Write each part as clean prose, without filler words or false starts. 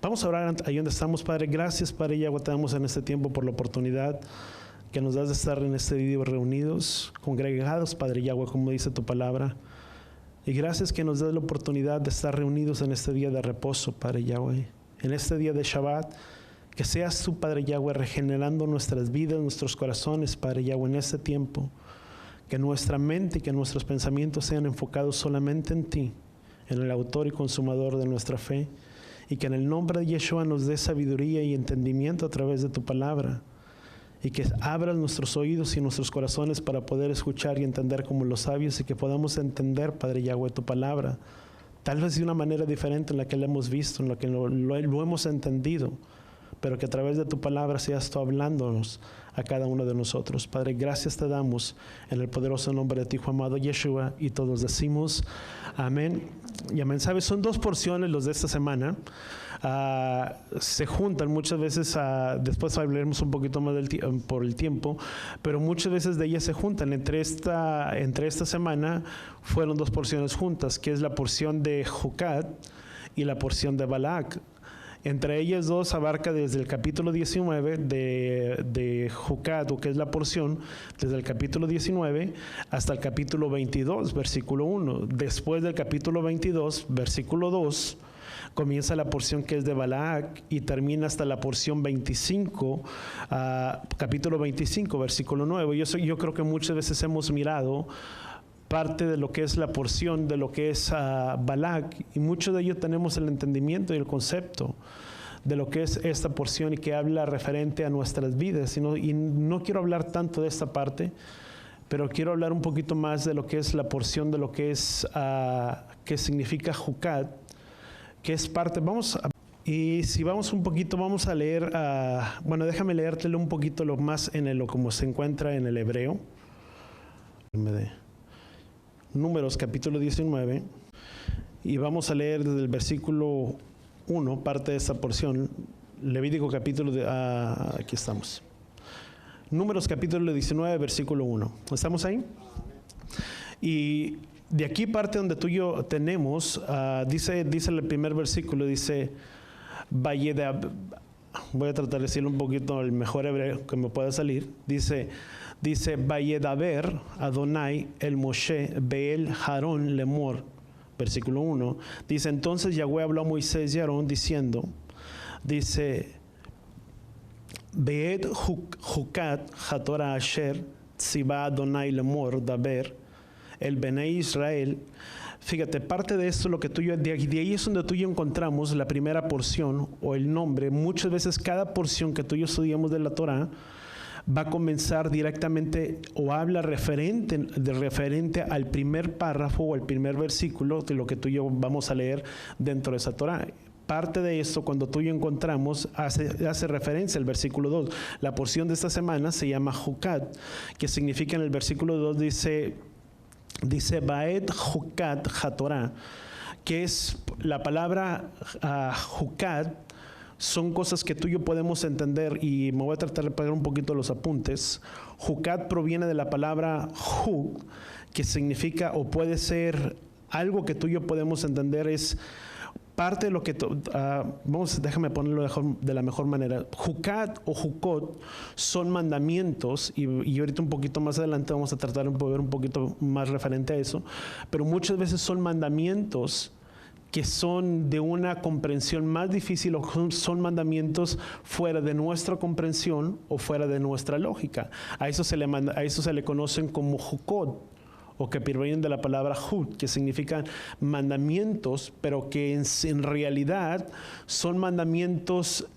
Vamos a orar ahí donde estamos, Padre. Gracias, Padre Yahweh, te damos en este tiempo por la oportunidad que nos das de estar en este día reunidos, congregados, Padre Yahweh, como dice tu palabra. Y gracias que nos das la oportunidad de estar reunidos en este día de reposo, Padre Yahweh. En este día de Shabbat, que seas tú, Padre Yahweh, regenerando nuestras vidas, nuestros corazones, Padre Yahweh, en este tiempo. Que nuestra mente y que nuestros pensamientos sean enfocados solamente en ti, en el autor y consumador de nuestra fe. Y que en el nombre de Yeshua nos dé sabiduría y entendimiento a través de tu palabra. Y que abras nuestros oídos y nuestros corazones para poder escuchar y entender como los sabios, y que podamos entender, Padre Yahweh, tu palabra, tal vez de una manera diferente en la que la hemos visto, en la que lo hemos entendido, pero que a través de tu palabra seas tú hablándonos a cada uno de nosotros. Padre, gracias te damos en el poderoso nombre de tu Hijo amado Yeshua, y todos decimos amén y amén. Sabes, son dos porciones los de esta semana. Se juntan muchas veces, después hablaremos un poquito más por el tiempo, pero muchas veces de ellas se juntan. Entre esta semana fueron dos porciones juntas, que es la porción de Jucat y la porción de Balac. Entre ellas dos abarca desde el capítulo 19 de Jucat, o que es la porción, desde el capítulo 19 hasta el capítulo 22, versículo 1. Después del capítulo 22, versículo 2, comienza la porción que es de Balac y termina hasta la porción 25, capítulo 25, versículo 9. Yo creo que muchas veces hemos mirado parte de lo que es la porción de lo que es Balac, y mucho de ello tenemos el entendimiento y el concepto de lo que es esta porción y que habla referente a nuestras vidas. Y no quiero hablar tanto de esta parte, pero quiero hablar un poquito más de lo que es la porción de lo que es que significa Jucat, que es parte. Y si vamos un poquito, vamos a leer, bueno, déjame leértelo un poquito lo más lo como se encuentra en el hebreo. Números capítulo 19, y vamos a leer desde el versículo 1, parte de esta porción. Levítico capítulo aquí estamos. Números capítulo 19, versículo 1. ¿Estamos ahí? Y de aquí parte donde tú y yo tenemos, dice el primer versículo, dice, voy a tratar de decirlo un poquito el mejor hebreo que me pueda salir. Dice, Vayedaber Adonai el Moshe Beel Harón Lemor, versículo 1. Dice, entonces Yahweh habló a Moisés y a Aarón diciendo, dice, Beed Jucat Hatorah Asher Tziba Adonai Lemor Daber el Benei Israel. Fíjate, parte de esto, lo que de ahí es donde tú y yo encontramos la primera porción o el nombre. Muchas veces cada porción que tú y yo estudiamos de la Torah va a comenzar directamente o habla referente al primer párrafo o al primer versículo de lo que tú y yo vamos a leer dentro de esa Torah. Parte de esto, cuando tú y yo encontramos, hace referencia al versículo 2. La porción de esta semana se llama Jucat, que significa en el versículo 2 dice Baed Jucat Hatorah, que es la palabra Jucat. Son cosas que tú y yo podemos entender, y me voy a tratar de pegar un poquito los apuntes. Jucat proviene de la palabra Juk, que significa, o puede ser algo que tú y yo podemos entender, es parte de lo que déjame ponerlo de la mejor manera. Jucat o Jukot son mandamientos, y ahorita un poquito más adelante vamos a tratar de ver un poquito más referente a eso, pero muchas veces son mandamientos que son de una comprensión más difícil, o son mandamientos fuera de nuestra comprensión o fuera de nuestra lógica. A eso se le conocen como Jukot, o que provienen de la palabra Juk, que significan mandamientos, pero que en realidad son mandamientos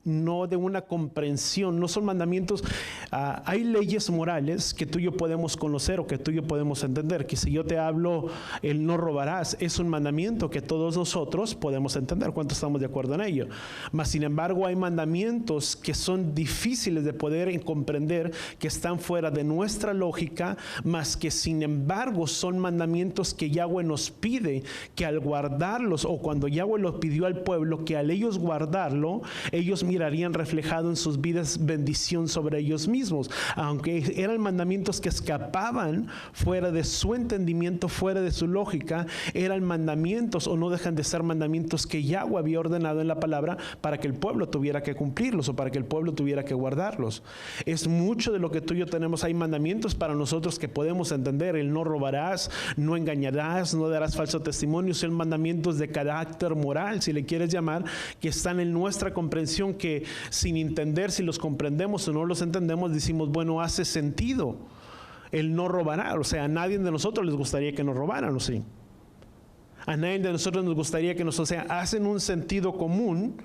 no de una comprensión, no son mandamientos. Hay leyes morales que tú y yo podemos conocer o que tú y yo podemos entender, que si yo te hablo el no robarás, es un mandamiento que todos nosotros podemos entender. ¿Cuántos estamos de acuerdo en ello? Mas sin embargo hay mandamientos que son difíciles de poder comprender, que están fuera de nuestra lógica, mas que sin embargo son mandamientos que Yahweh nos pide que al guardarlos, o cuando Yahweh los pidió al pueblo, que al ellos guardarlo, ellos mirarían reflejado en sus vidas bendición sobre ellos mismos. Aunque eran mandamientos que escapaban fuera de su entendimiento, fuera de su lógica, eran mandamientos o no dejan de ser mandamientos que Yahweh había ordenado en la palabra para que el pueblo tuviera que cumplirlos o para que el pueblo tuviera que guardarlos. Es mucho de lo que tú y yo tenemos. Hay mandamientos para nosotros que podemos entender: el no robarás, no engañarás, no darás falso testimonio. Son mandamientos de carácter moral, si le quieres llamar, que están en nuestra comprensión, que sin entender si los comprendemos o no los entendemos, decimos, bueno, hace sentido el no robará. O sea, a nadie de nosotros les gustaría que nos robaran, ¿o sí? A nadie de nosotros nos gustaría que nos, o sea, hacen un sentido común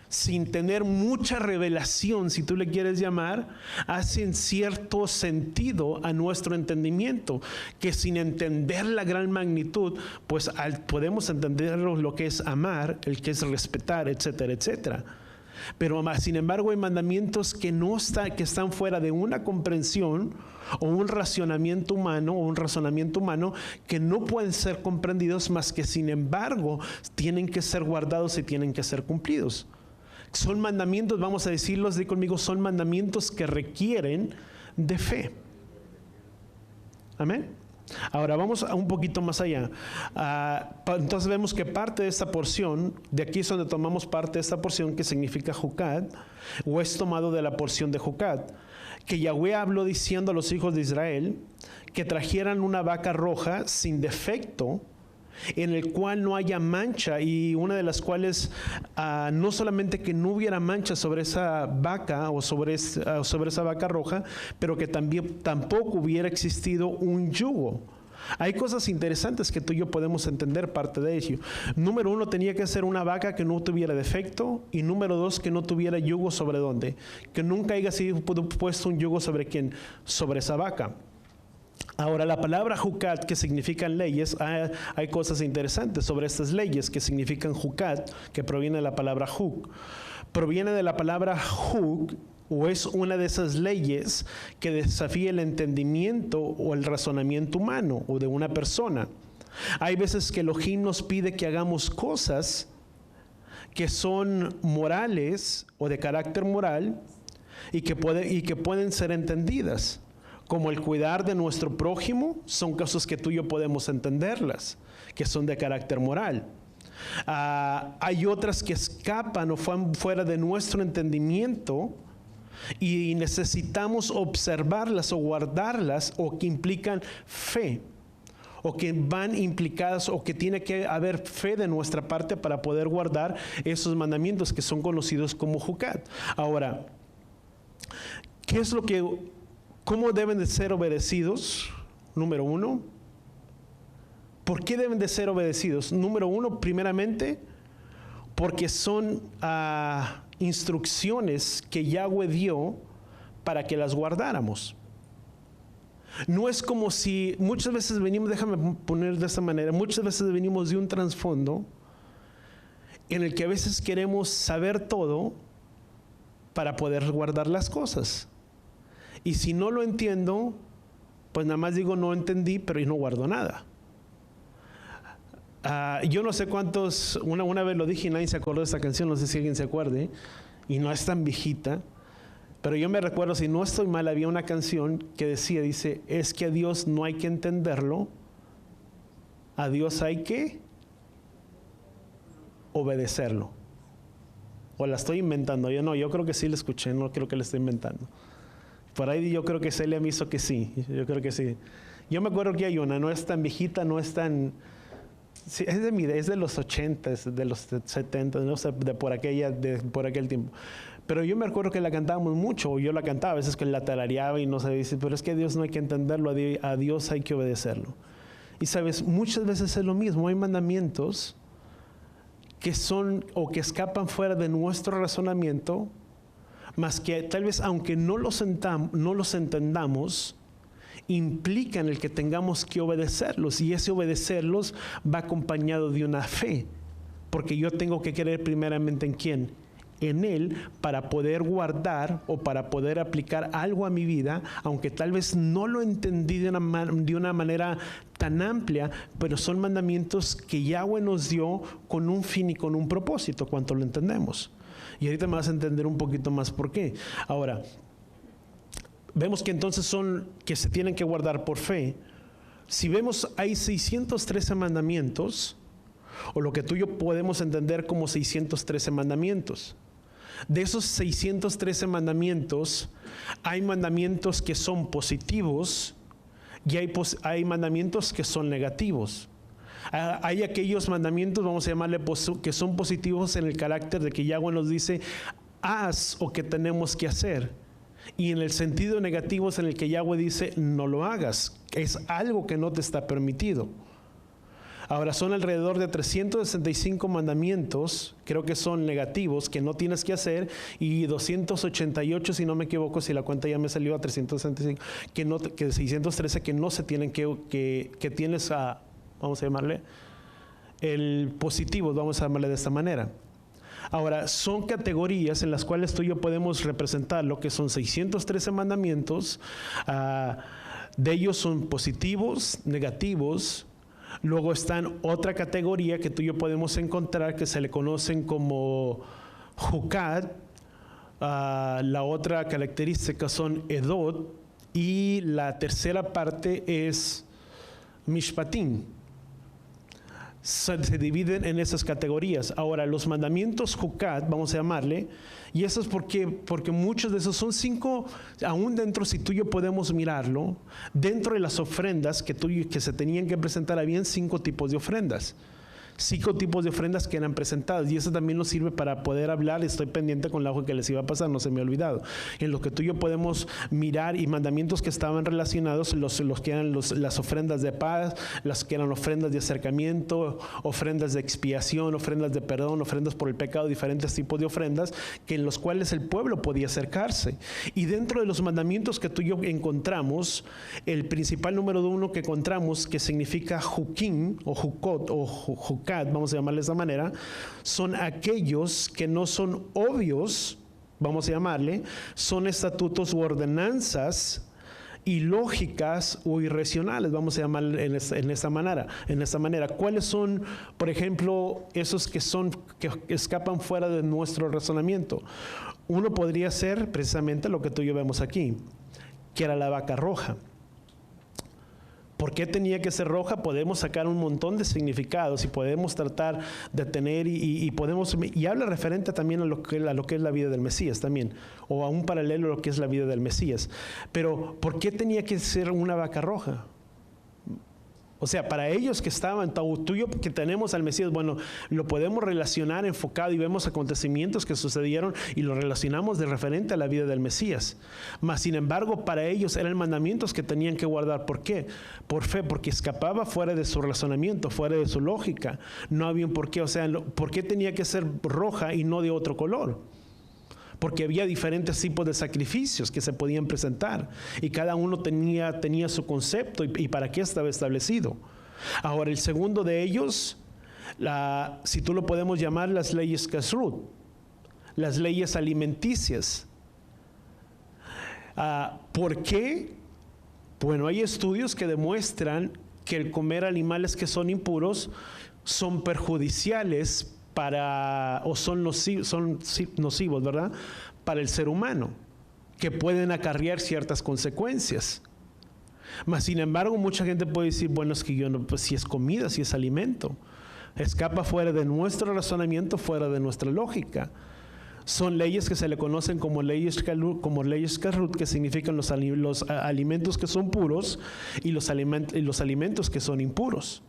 sin tener mucha revelación, si tú le quieres llamar, hacen cierto sentido a nuestro entendimiento, que sin entender la gran magnitud, pues podemos entender lo que es amar, el que es respetar, etcétera, etcétera. Pero sin embargo hay mandamientos que están fuera de una comprensión o un razonamiento humano que no pueden ser comprendidos, más que sin embargo tienen que ser guardados y tienen que ser cumplidos. Son mandamientos, vamos a decirlos, di conmigo, son mandamientos que requieren de fe. Amén. Ahora vamos a un poquito más allá. Entonces vemos que parte de esta porción, de aquí es donde tomamos parte de esta porción que significa Jucat, o es tomado de la porción de Jucat, que Yahweh habló diciendo a los hijos de Israel que trajeran una vaca roja sin defecto, en el cual no haya mancha, y una de las cuales no solamente que no hubiera mancha sobre esa vaca o sobre esa vaca roja, pero que tampoco hubiera existido un yugo. Hay cosas interesantes que tú y yo podemos entender parte de ello. Número 1, tenía que ser una vaca que no tuviera defecto, y número 2, que no tuviera yugo sobre dónde, que nunca haya sido puesto un yugo sobre quién, sobre esa vaca. Ahora, la palabra Jucat, que significan leyes, hay cosas interesantes sobre estas leyes que significan Jucat, que proviene de la palabra Juk. Proviene de la palabra Juk, o es una de esas leyes que desafía el entendimiento o el razonamiento humano o de una persona. Hay veces que Elohim nos pide que hagamos cosas que son morales o de carácter moral y que pueden ser entendidas. Como el cuidar de nuestro prójimo, son cosas que tú y yo podemos entenderlas, que son de carácter moral. Hay otras que escapan o van fuera de nuestro entendimiento y necesitamos observarlas o guardarlas, o que implican fe, o que van implicadas, o que tiene que haber fe de nuestra parte para poder guardar esos mandamientos que son conocidos como Jucat. Ahora, ¿cómo deben de ser obedecidos? Número 1. ¿Por qué deben de ser obedecidos? Número 1, primeramente, porque son instrucciones que Yahweh dio para que las guardáramos. No es como si muchas veces venimos, déjame poner de esta manera, muchas veces venimos de un trasfondo en el que a veces queremos saber todo para poder guardar las cosas. Y si no lo entiendo, pues nada más digo no entendí, pero yo no guardo nada. Yo no sé cuántos, una vez lo dije y nadie se acordó de esta canción, no sé si alguien se acuerde, y no es tan viejita, pero yo me recuerdo, si no estoy mal, había una canción que dice, es que a Dios no hay que entenderlo, a Dios hay que obedecerlo. O la estoy inventando, yo creo que sí la escuché, no creo que la estoy inventando. Por ahí yo creo que Celia me hizo que sí, yo creo que sí. Yo me acuerdo que hay una, no es tan viejita, no es tan... Sí, es de los 80, de los 70, no sé, por aquel tiempo. Pero yo me acuerdo que la cantábamos mucho, o yo la cantaba, a veces que la tarareaba y no sabía decir, pero es que a Dios no hay que entenderlo, a Dios hay que obedecerlo. Y sabes, muchas veces es lo mismo, hay mandamientos que son o que escapan fuera de nuestro razonamiento, más que tal vez aunque no los entendamos, implican el que tengamos que obedecerlos, y ese obedecerlos va acompañado de una fe, porque yo tengo que creer primeramente en ¿quién? en Él para poder guardar o para poder aplicar algo a mi vida, aunque tal vez no lo entendí de una manera tan amplia, pero son mandamientos que Yahweh nos dio con un fin y con un propósito, cuanto lo entendemos. Y ahorita me vas a entender un poquito más por qué. Ahora, vemos que entonces son que se tienen que guardar por fe. Si vemos, hay 613 mandamientos, o lo que tú y yo podemos entender como 613 mandamientos. De esos 613 mandamientos, hay mandamientos que son positivos y hay mandamientos que son negativos. Hay aquellos mandamientos, vamos a llamarle, que son positivos en el carácter de que Yahweh nos dice, haz o que tenemos que hacer. Y en el sentido negativo es en el que Yahweh dice, no lo hagas. Es algo que no te está permitido. Ahora, son alrededor de 365 mandamientos, creo que son negativos, que no tienes que hacer, y 288, si no me equivoco, si la cuenta ya me salió a 365, que 613 que no se tienen que tienes a, vamos a llamarle, el positivo, vamos a llamarle de esta manera. Ahora, son categorías en las cuales tú y yo podemos representar lo que son 613 mandamientos. De ellos son positivos, negativos. Luego están otra categoría que tú y yo podemos encontrar que se le conocen como Jucat. La otra característica son Edot. Y la tercera parte es Mishpatim. Se dividen en esas categorías. Ahora, los mandamientos Jucat, vamos a llamarle, y eso es porque muchos de esos son 5, aún dentro, si tú y yo podemos mirarlo, dentro de las ofrendas que se tenían que presentar, habían 5 tipos de ofrendas. 5 tipos de ofrendas que eran presentadas, y eso también nos sirve para poder hablar. Estoy pendiente con la hoja que les iba a pasar, no se me ha olvidado, en lo que tú y yo podemos mirar, y mandamientos que estaban relacionados, los que eran las ofrendas de paz, las que eran ofrendas de acercamiento, ofrendas de expiación, ofrendas de perdón, ofrendas por el pecado, diferentes tipos de ofrendas que en los cuales el pueblo podía acercarse. Y dentro de los mandamientos que tú y yo encontramos, el principal número 1 que encontramos, que significa Jukim o Jukot o Jukat, vamos a llamarle de esa manera, son aquellos que no son obvios, vamos a llamarle, son estatutos u ordenanzas ilógicas o irracionales, vamos a llamarle en esta manera. ¿Cuáles son, por ejemplo, esos que escapan fuera de nuestro razonamiento? Uno podría ser precisamente lo que tú y yo vemos aquí, que era la vaca roja. ¿Por qué tenía que ser roja? Podemos sacar un montón de significados y podemos tratar de tener y habla referente también a lo que es la vida del Mesías también, o a un paralelo a lo que es la vida del Mesías. Pero ¿por qué tenía que ser una vaca roja? O sea, para ellos que estaban, tuyo que tenemos al Mesías, bueno, lo podemos relacionar enfocado y vemos acontecimientos que sucedieron y lo relacionamos de referente a la vida del Mesías. Mas, sin embargo, para ellos eran mandamientos que tenían que guardar. ¿Por qué? Por fe, porque escapaba fuera de su razonamiento, fuera de su lógica. No había un por qué. O sea, ¿por qué tenía que ser roja y no de otro color? Porque había diferentes tipos de sacrificios que se podían presentar y cada uno tenía su concepto y para qué estaba establecido. Ahora, el segundo de ellos, si tú lo podemos llamar, las leyes Kashrut, las leyes alimenticias. ¿Por qué? Bueno, hay estudios que demuestran que el comer animales que son impuros son perjudiciales son nocivos, ¿verdad? Para el ser humano, que pueden acarrear ciertas consecuencias. Mas, sin embargo, mucha gente puede decir, bueno, es que pues si es comida, si es alimento, escapa fuera de nuestro razonamiento, fuera de nuestra lógica. Son leyes que se le conocen como leyes Kashrut, que significan los alimentos que son puros y los alimentos que son impuros.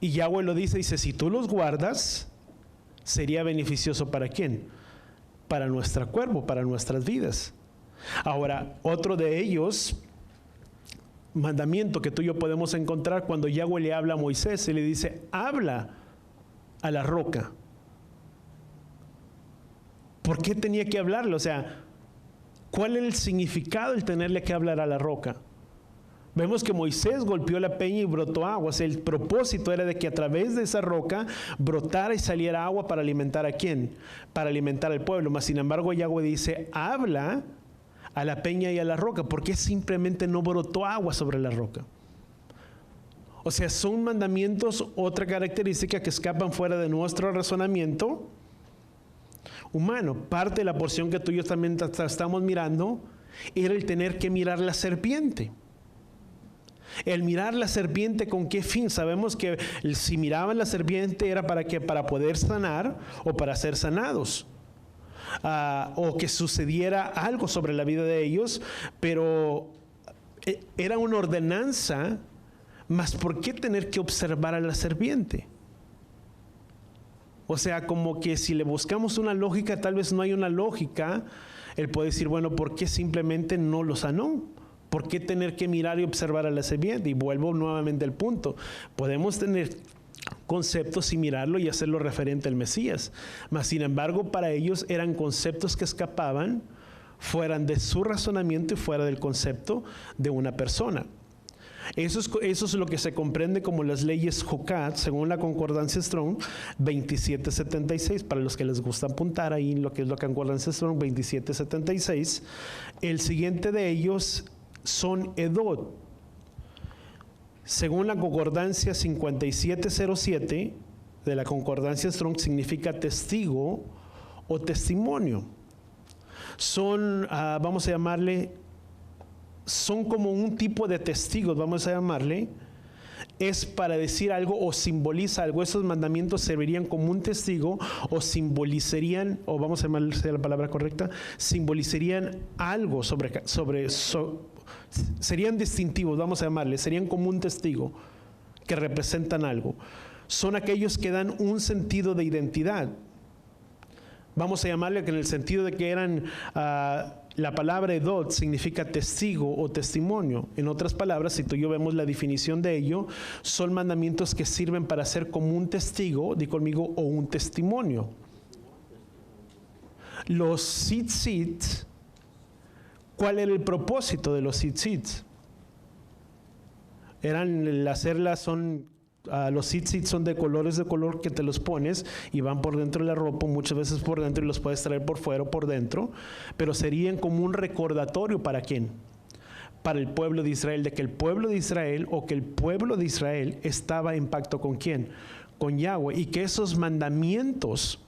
Y Yahweh lo dice, si tú los guardas, sería beneficioso ¿para quién? Para nuestro cuerpo, para nuestras vidas. Ahora, otro de ellos, mandamiento que tú y yo podemos encontrar cuando Yahweh le habla a Moisés y le dice, habla a la roca. ¿Por qué tenía que hablarle? O sea, ¿cuál es el significado del tenerle que hablar a la roca? Vemos que Moisés golpeó la peña y brotó agua. O sea, el propósito era de que a través de esa roca brotara y saliera agua para alimentar ¿a quién? Para alimentar al pueblo. Mas sin embargo, Yahweh dice, habla a la peña y a la roca. ¿Por qué simplemente no brotó agua sobre la roca? O sea, son mandamientos, otra característica que escapan fuera de nuestro razonamiento humano. Parte de la porción que tú y yo también estamos mirando era el tener que mirar la serpiente. El mirar la serpiente, ¿con qué fin? Sabemos que si miraban la serpiente era para que para poder sanar o para ser sanados. O que sucediera algo sobre la vida de ellos, pero era una ordenanza. Mas ¿por qué tener que observar a la serpiente? O sea, como que si le buscamos una lógica, tal vez no hay una lógica. Él puede decir, bueno, ¿por qué simplemente no lo sanó? ¿Por qué tener que mirar y observar a la serpiente? Y vuelvo nuevamente al punto. Podemos tener conceptos y mirarlo y hacerlo referente al Mesías. Mas, sin embargo, para ellos eran conceptos que escapaban, fueran de su razonamiento y fuera del concepto de una persona. Eso es lo que se comprende como las leyes Jocat, según la concordancia Strong 2776. Para los que les gusta apuntar ahí lo que es la concordancia Strong 2776. El siguiente de ellos son Edot. Según la concordancia 5707 de la concordancia Strong, significa testigo o testimonio. Son, vamos a llamarle, son como un tipo de testigos, vamos a llamarle. Es para decir algo o simboliza algo. Esos mandamientos servirían como un testigo o simbolizarían, o vamos a llamarle la palabra correcta, simbolizarían algo serían distintivos, vamos a llamarle, serían como un testigo que representan algo. Son aquellos que dan un sentido de identidad. Vamos a llamarle que en el sentido de que eran, la palabra Edot significa testigo o testimonio. En otras palabras, si tú y yo vemos la definición de ello, son mandamientos que sirven para ser como un testigo, di conmigo, o un testimonio. Los tzitzit, ¿cuál era el propósito de los tzitzit? Los tzitzit son de color que te los pones y van por dentro de la ropa, muchas veces por dentro, y los puedes traer por fuera o por dentro, pero serían como un recordatorio ¿para quién? Para el pueblo de Israel, de que el pueblo de Israel estaba en pacto ¿con quién? Con Yahweh, y que esos mandamientos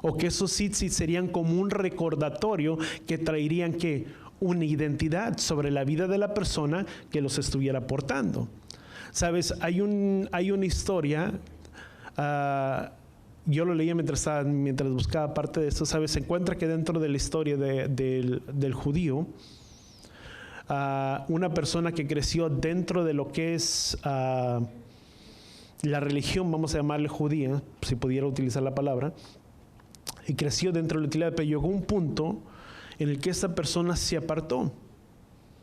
o que esos tzitzit serían como un recordatorio que traerían ¿qué? Una identidad sobre la vida de la persona que los estuviera portando. Sabes, hay una historia, yo lo leía mientras buscaba parte de esto. Sabes, se encuentra que dentro de la historia del judío, una persona que creció dentro de lo que es la religión, vamos a llamarle judía, si pudiera utilizar la palabra, y creció dentro de la utilidad, pero llegó un punto en el que esta persona se apartó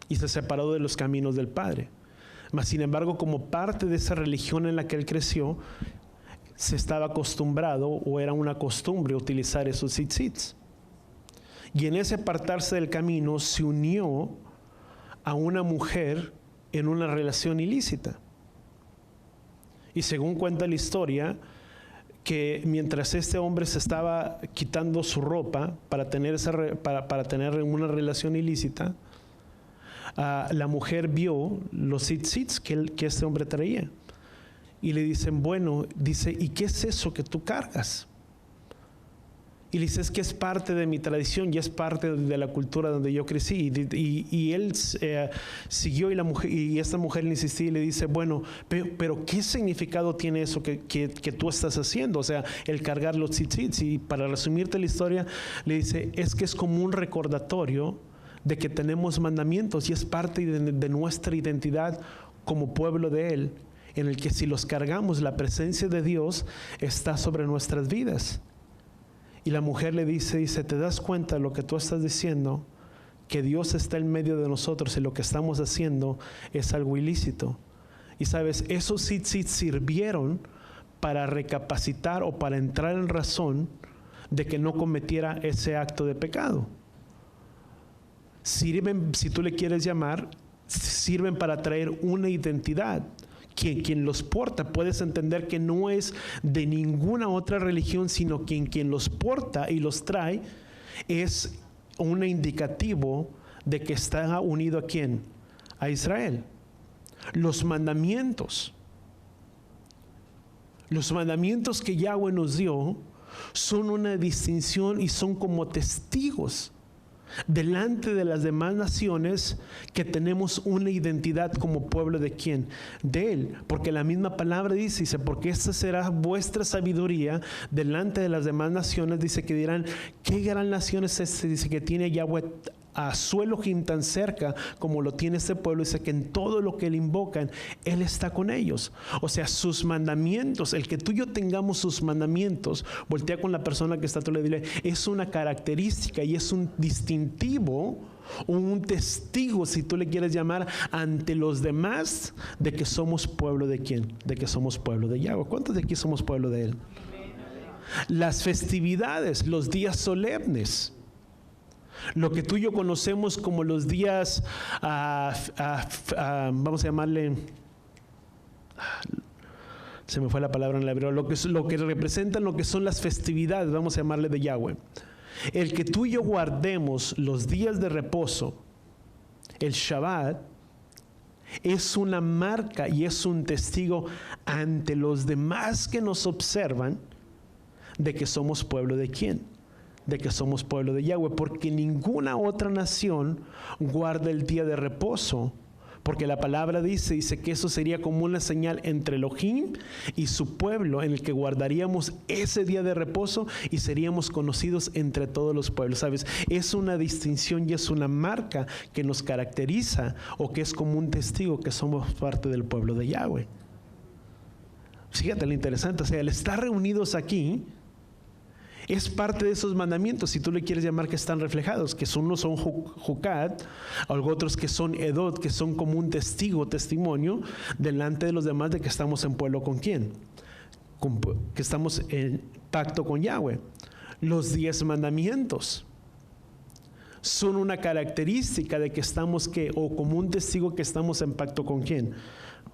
y se separó de los caminos del Padre. Mas, sin embargo, como parte de esa religión en la que él creció, se estaba acostumbrado o era una costumbre utilizar esos tzitzits. Y en ese apartarse del camino se unió a una mujer en una relación ilícita. Y según cuenta la historia, que mientras este hombre se estaba quitando su ropa para tener una relación ilícita, la mujer vio los tzitzits que este hombre traía y le dicen, bueno, dice, ¿y qué es eso que tú cargas? Y le dice, es que es parte de mi tradición y es parte de la cultura donde yo crecí. Y él siguió y esta mujer le insistía y le dice, bueno, pero ¿qué significado tiene eso que tú estás haciendo? O sea, el cargar los tzitzits. Y para resumirte la historia, le dice, es que es como un recordatorio de que tenemos mandamientos y es parte de nuestra identidad como pueblo de Él, en el que si los cargamos, la presencia de Dios está sobre nuestras vidas. Y la mujer le dice, ¿te das cuenta de lo que tú estás diciendo? Que Dios está en medio de nosotros y lo que estamos haciendo es algo ilícito. Y sabes, esos tzitzit sirvieron para recapacitar o para entrar en razón de que no cometiera ese acto de pecado. Sirven, si tú le quieres llamar, sirven para traer una identidad. Quien los porta, puedes entender que no es de ninguna otra religión, sino quien los porta y los trae es un indicativo de que está unido a ¿quién? A Israel. Los mandamientos que Yahweh nos dio son una distinción y son como testigos delante de las demás naciones que tenemos una identidad como pueblo de ¿quién? De Él. Porque la misma palabra dice, porque esta será vuestra sabiduría delante de las demás naciones. Dice que dirán, ¿qué gran nación es esta? Dice que tiene Yahweh a su Elohim tan cerca como lo tiene este pueblo. Dice que en todo lo que Él invocan, Él está con ellos. O sea, sus mandamientos, el que tú y yo tengamos sus mandamientos, voltea con la persona que está a tu lado y dile, es una característica y es un distintivo, un testigo, si tú le quieres llamar, ante los demás de que somos pueblo de ¿quién? De que somos pueblo de Yahweh. ¿Cuántos de aquí somos pueblo de Él? Las festividades, los días solemnes, lo que tú y yo conocemos como los días, vamos a llamarle, se me fue la palabra en el hebreo, lo que representan lo que son las festividades, vamos a llamarle de Yahweh. El que tú y yo guardemos los días de reposo, el Shabbat, es una marca y es un testigo ante los demás que nos observan de que somos pueblo de ¿quién? De que somos pueblo de Yahweh, porque ninguna otra nación guarda el día de reposo, porque la palabra dice que eso sería como una señal entre Elohim y su pueblo, en el que guardaríamos ese día de reposo y seríamos conocidos entre todos los pueblos. ¿Sabes? Es una distinción y es una marca que nos caracteriza, o que es como un testigo que somos parte del pueblo de Yahweh. Fíjate lo interesante, o sea, el estar reunidos aquí es parte de esos mandamientos, si tú le quieres llamar, que están reflejados, que unos son Jucat, otros que son Edot, que son como un testimonio delante de los demás de que estamos en pueblo con ¿quién? Que estamos en pacto con Yahweh. Los 10 mandamientos son una característica de que estamos o como un testigo que estamos en pacto con ¿quién?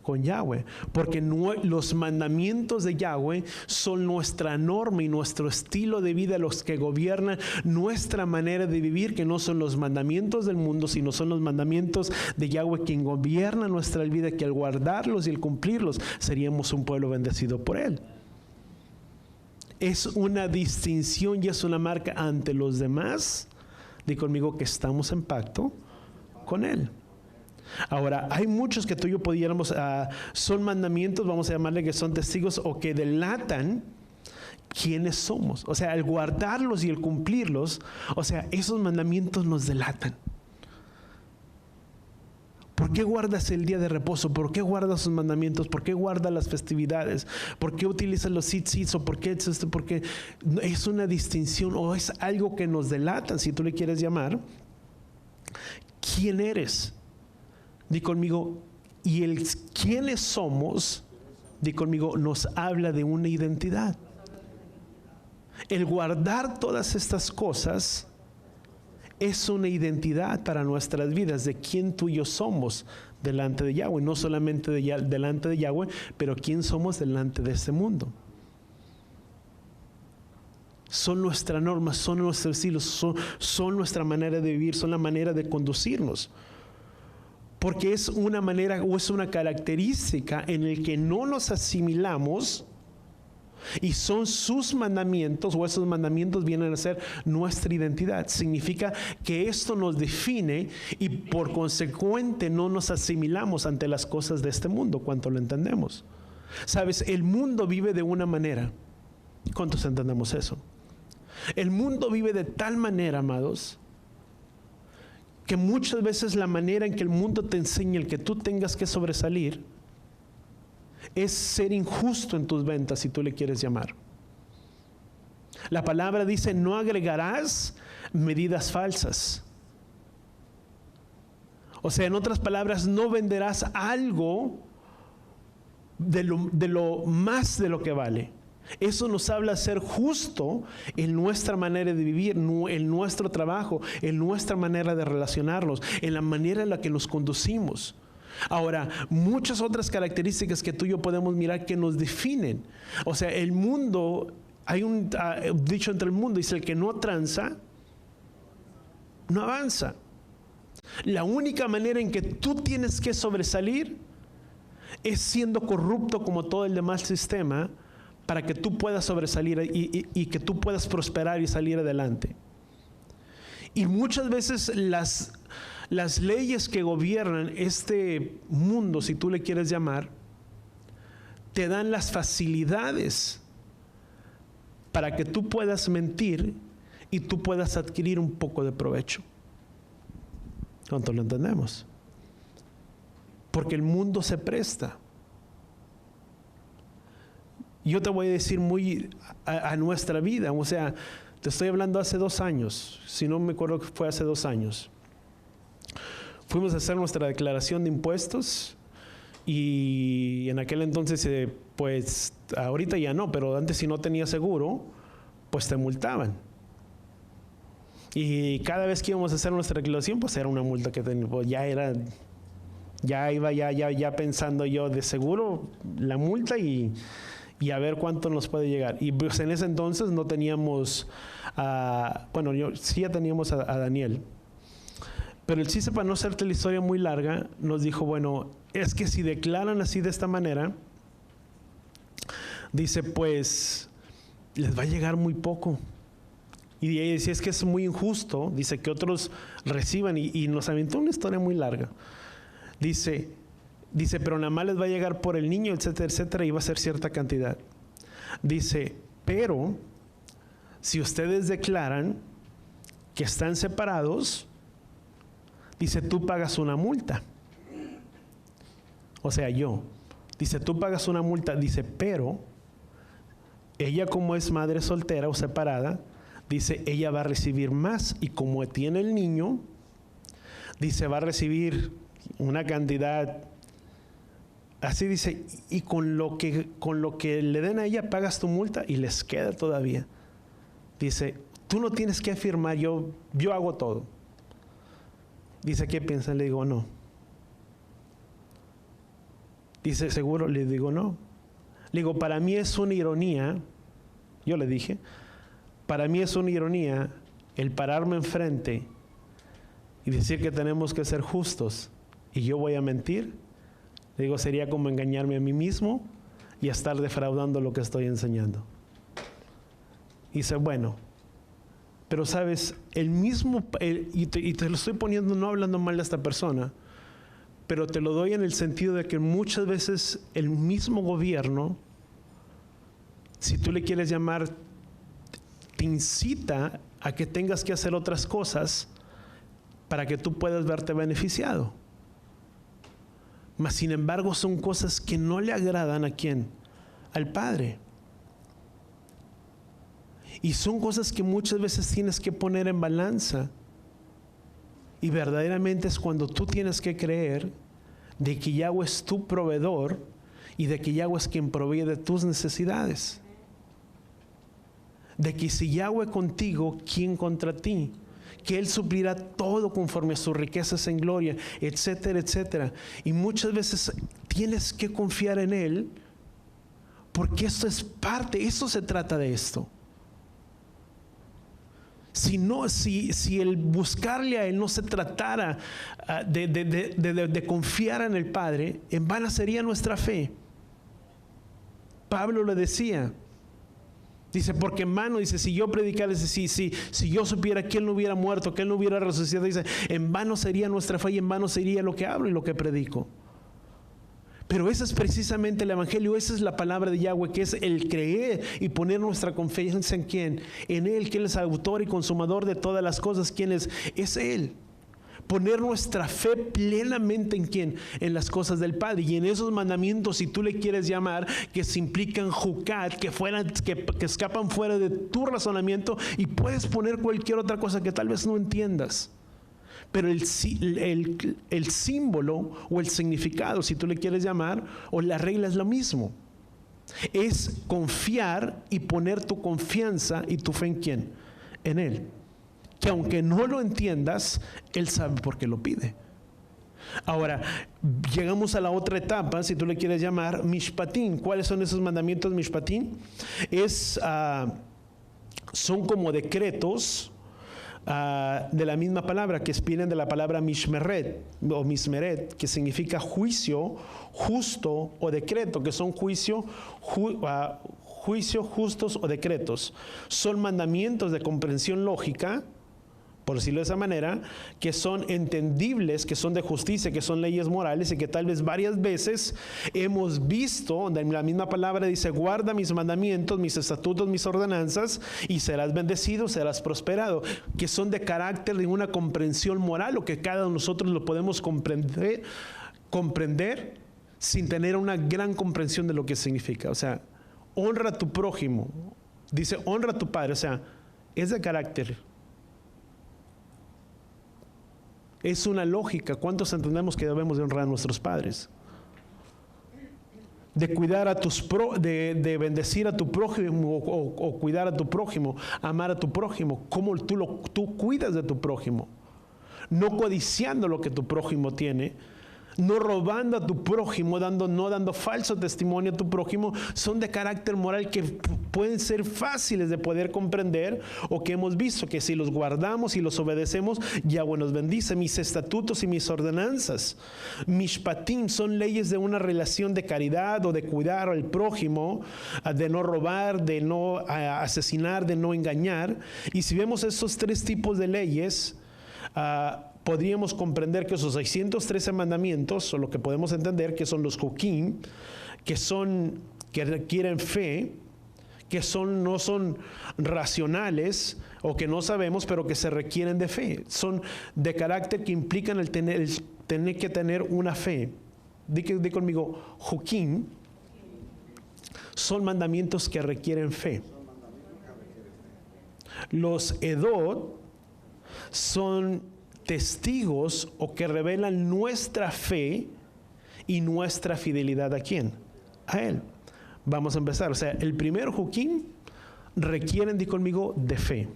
Con Yahweh, porque los mandamientos de Yahweh son nuestra norma y nuestro estilo de vida, los que gobiernan nuestra manera de vivir, que no son los mandamientos del mundo, sino son los mandamientos de Yahweh quien gobierna nuestra vida, que al guardarlos y al cumplirlos seríamos un pueblo bendecido por Él. Es una distinción y es una marca ante los demás, di conmigo, que estamos en pacto con Él. Ahora, hay muchos que tú y yo pudiéramos, son mandamientos, vamos a llamarle, que son testigos o que delatan quiénes somos. O sea, al guardarlos y el cumplirlos, o sea, esos mandamientos nos delatan. ¿Por qué guardas el día de reposo? ¿Por qué guardas sus mandamientos? ¿Por qué guardas las festividades? ¿Por qué utilizas los tzitzit? ¿O por qué es esto? Porque es una distinción o es algo que nos delatan, si tú le quieres llamar. ¿Quién eres? Di conmigo, y el quiénes somos, di conmigo, nos habla de una identidad. El guardar todas estas cosas es una identidad para nuestras vidas, de quién tú y yo somos delante de Yahweh, no solamente delante de Yahweh, pero quién somos delante de este mundo. Son nuestra norma, son nuestros estilos, son nuestra manera de vivir, son la manera de conducirnos. Porque es una manera o es una característica en el que no nos asimilamos, y son sus mandamientos, o esos mandamientos vienen a ser nuestra identidad. Significa que esto nos define y por consecuente no nos asimilamos ante las cosas de este mundo. ¿Cuánto lo entendemos? Sabes, el mundo vive de una manera. ¿Cuántos entendemos eso? El mundo vive de tal manera, amados, que muchas veces la manera en que el mundo te enseña el que tú tengas que sobresalir es ser injusto en tus ventas, si tú le quieres llamar. La palabra dice, no agregarás medidas falsas. O sea, en otras palabras, no venderás algo de lo más de lo que vale. Eso nos habla de ser justo en nuestra manera de vivir, en nuestro trabajo, en nuestra manera de relacionarnos, en la manera en la que nos conducimos. Ahora, muchas otras características que tú y yo podemos mirar que nos definen. O sea, el mundo, hay un dicho entre el mundo, dice: el que no tranza, no avanza. La única manera en que tú tienes que sobresalir es siendo corrupto como todo el demás sistema, para que tú puedas sobresalir y que tú puedas prosperar y salir adelante. Y muchas veces las leyes que gobiernan este mundo, si tú le quieres llamar, te dan las facilidades para que tú puedas mentir y tú puedas adquirir un poco de provecho. ¿Cuánto lo entendemos? Porque el mundo se presta. Yo te voy a decir muy a nuestra vida, o sea, te estoy hablando hace 2 años, si no me acuerdo que fue hace 2 años. Fuimos a hacer nuestra declaración de impuestos y en aquel entonces, pues ahorita ya no, pero antes si no tenías seguro, pues te multaban. Y cada vez que íbamos a hacer nuestra declaración, pues era una multa que pues ya iba pensando yo de seguro la multa y a ver cuánto nos puede llegar. Y pues en ese entonces no teníamos, sí ya teníamos a Daniel. Pero el chiste, para no hacerte la historia muy larga, nos dijo, bueno, es que si declaran así de esta manera, dice, pues les va a llegar muy poco. Y ella decía, es que es muy injusto, dice, que otros reciban, y nos aventó una historia muy larga. Dice, pero nada más les va a llegar por el niño, etcétera, etcétera, y va a ser cierta cantidad. Dice, pero si ustedes declaran que están separados, dice, tú pagas una multa. O sea, dice, tú pagas una multa, dice, pero ella, como es madre soltera o separada, dice, ella va a recibir más, y como tiene el niño, dice, va a recibir una cantidad. Así dice, y con lo que le den a ella pagas tu multa y les queda todavía. Dice, tú no tienes que afirmar, yo hago todo. Dice, ¿qué piensan? Le digo, no. Dice, ¿seguro? Le digo, no. Le digo, para mí es una ironía, yo le dije, para mí es una ironía el pararme enfrente y decir que tenemos que ser justos y yo voy a mentir. Le digo, sería como engañarme a mí mismo y estar defraudando lo que estoy enseñando. Y dice, bueno, pero sabes, y te lo estoy poniendo no hablando mal de esta persona, pero te lo doy en el sentido de que muchas veces el mismo gobierno, si tú le quieres llamar, te incita a que tengas que hacer otras cosas para que tú puedas verte beneficiado. Mas sin embargo son cosas que no le agradan ¿a quién? Al Padre. Y son cosas que muchas veces tienes que poner en balanza. Y verdaderamente es cuando tú tienes que creer de que Yahweh es tu proveedor y de que Yahweh es quien provee de tus necesidades. De que si Yahweh contigo, ¿quién contra ti? Que Él suplirá todo conforme a sus riquezas en gloria, etcétera, etcétera. Y muchas veces tienes que confiar en Él, porque esto es parte, eso se trata de esto. Si el buscarle a Él no se tratara de confiar en el Padre, en vano sería nuestra fe. Pablo le decía, dice, porque en vano, dice, si yo predicara, si yo supiera que Él no hubiera muerto, que Él no hubiera resucitado, dice, en vano sería nuestra fe y en vano sería lo que hablo y lo que predico. Pero ese es precisamente el Evangelio, esa es la palabra de Yahweh, que es el creer y poner nuestra confianza en quién, en Él, que Él es autor y consumador de todas las cosas. ¿Quién es? Es Él. Poner nuestra fe plenamente en quién, en las cosas del Padre y en esos mandamientos, si tú le quieres llamar, que se implican jucat, que escapan fuera de tu razonamiento, y puedes poner cualquier otra cosa que tal vez no entiendas. Pero el símbolo o el significado, si tú le quieres llamar, o la regla es lo mismo. Es confiar y poner tu confianza y tu fe en ¿quién? En Él. Que aunque no lo entiendas, Él sabe por qué lo pide. Ahora, llegamos a la otra etapa, si tú le quieres llamar, Mishpatim. ¿Cuáles son esos mandamientos Mishpatim? Son como decretos de la misma palabra, que vienen de la palabra Mishmeret o Mismeret, que significa juicio, justo o decreto, que son juicio, justos o decretos. Son mandamientos de comprensión lógica, por decirlo de esa manera, que son entendibles, que son de justicia, que son leyes morales y que tal vez varias veces hemos visto, donde la misma palabra dice, guarda mis mandamientos, mis estatutos, mis ordenanzas y serás bendecido, serás prosperado, que son de carácter de una comprensión moral o que cada uno de nosotros lo podemos comprender sin tener una gran comprensión de lo que significa. O sea, honra a tu prójimo, dice honra a tu padre, o sea, es de carácter. Es una lógica. ¿Cuántos entendemos que debemos de honrar a nuestros padres? De cuidar a de bendecir a tu prójimo o cuidar a tu prójimo, amar a tu prójimo. ¿Cómo tú cuidas de tu prójimo? No codiciando lo que tu prójimo tiene, no robando a tu prójimo, no dando falso testimonio a tu prójimo, son de carácter moral que pueden ser fáciles de poder comprender o que hemos visto que si los guardamos y los obedecemos, Yahweh nos bendice. Mis estatutos y mis ordenanzas, Mishpatim, son leyes de una relación de caridad o de cuidar al prójimo, de no robar, de no asesinar, de no engañar. Y si vemos esos tres tipos de leyes, podríamos comprender que esos 613 mandamientos, o lo que podemos entender que son los Hukim, que requieren fe, que no son racionales o que no sabemos, pero que se requieren de fe. Son de carácter que implican el tener que tener una fe. Di conmigo, Hukim son mandamientos que requieren fe. Los Edot son testigos o que revelan nuestra fe y nuestra fidelidad. ¿A quién? A Él. Vamos a empezar. O sea, el primer Hukim requieren, di conmigo, de fe.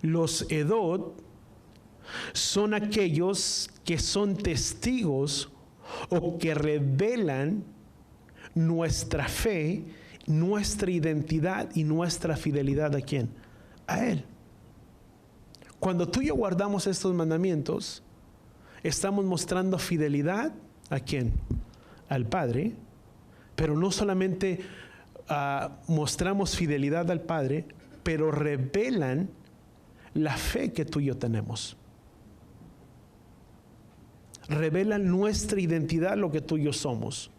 Los Edot son aquellos que son testigos o que revelan nuestra fe, nuestra identidad y nuestra fidelidad. ¿A quién? A Él. Cuando tú y yo guardamos estos mandamientos, estamos mostrando fidelidad ¿a quién? Al Padre, pero no solamente mostramos fidelidad al Padre, pero revelan la fe que tú y yo tenemos. Revelan nuestra identidad, lo que tú y yo somos.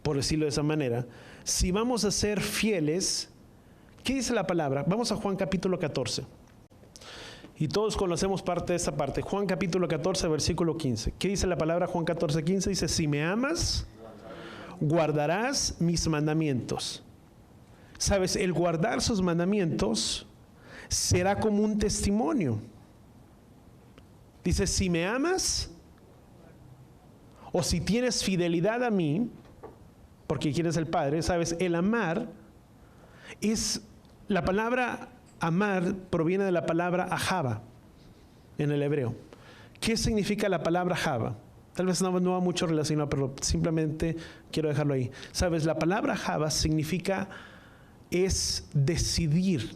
Por decirlo de esa manera, si vamos a ser fieles, ¿qué dice la palabra? Vamos a Juan capítulo 14. Y todos conocemos parte de esta parte. Juan capítulo 14, versículo 15. ¿Qué dice la palabra? Juan 14, 15 dice, si me amas, guardarás mis mandamientos. Sabes, el guardar sus mandamientos será como un testimonio. Dice, si me amas, o si tienes fidelidad a mí, porque quieres el Padre, sabes, el amar es, la palabra amar proviene de la palabra ahava en el hebreo. ¿Qué significa la palabra ahava? Tal vez no va mucho relacionado, pero simplemente quiero dejarlo ahí. Sabes, la palabra ahava significa es decidir.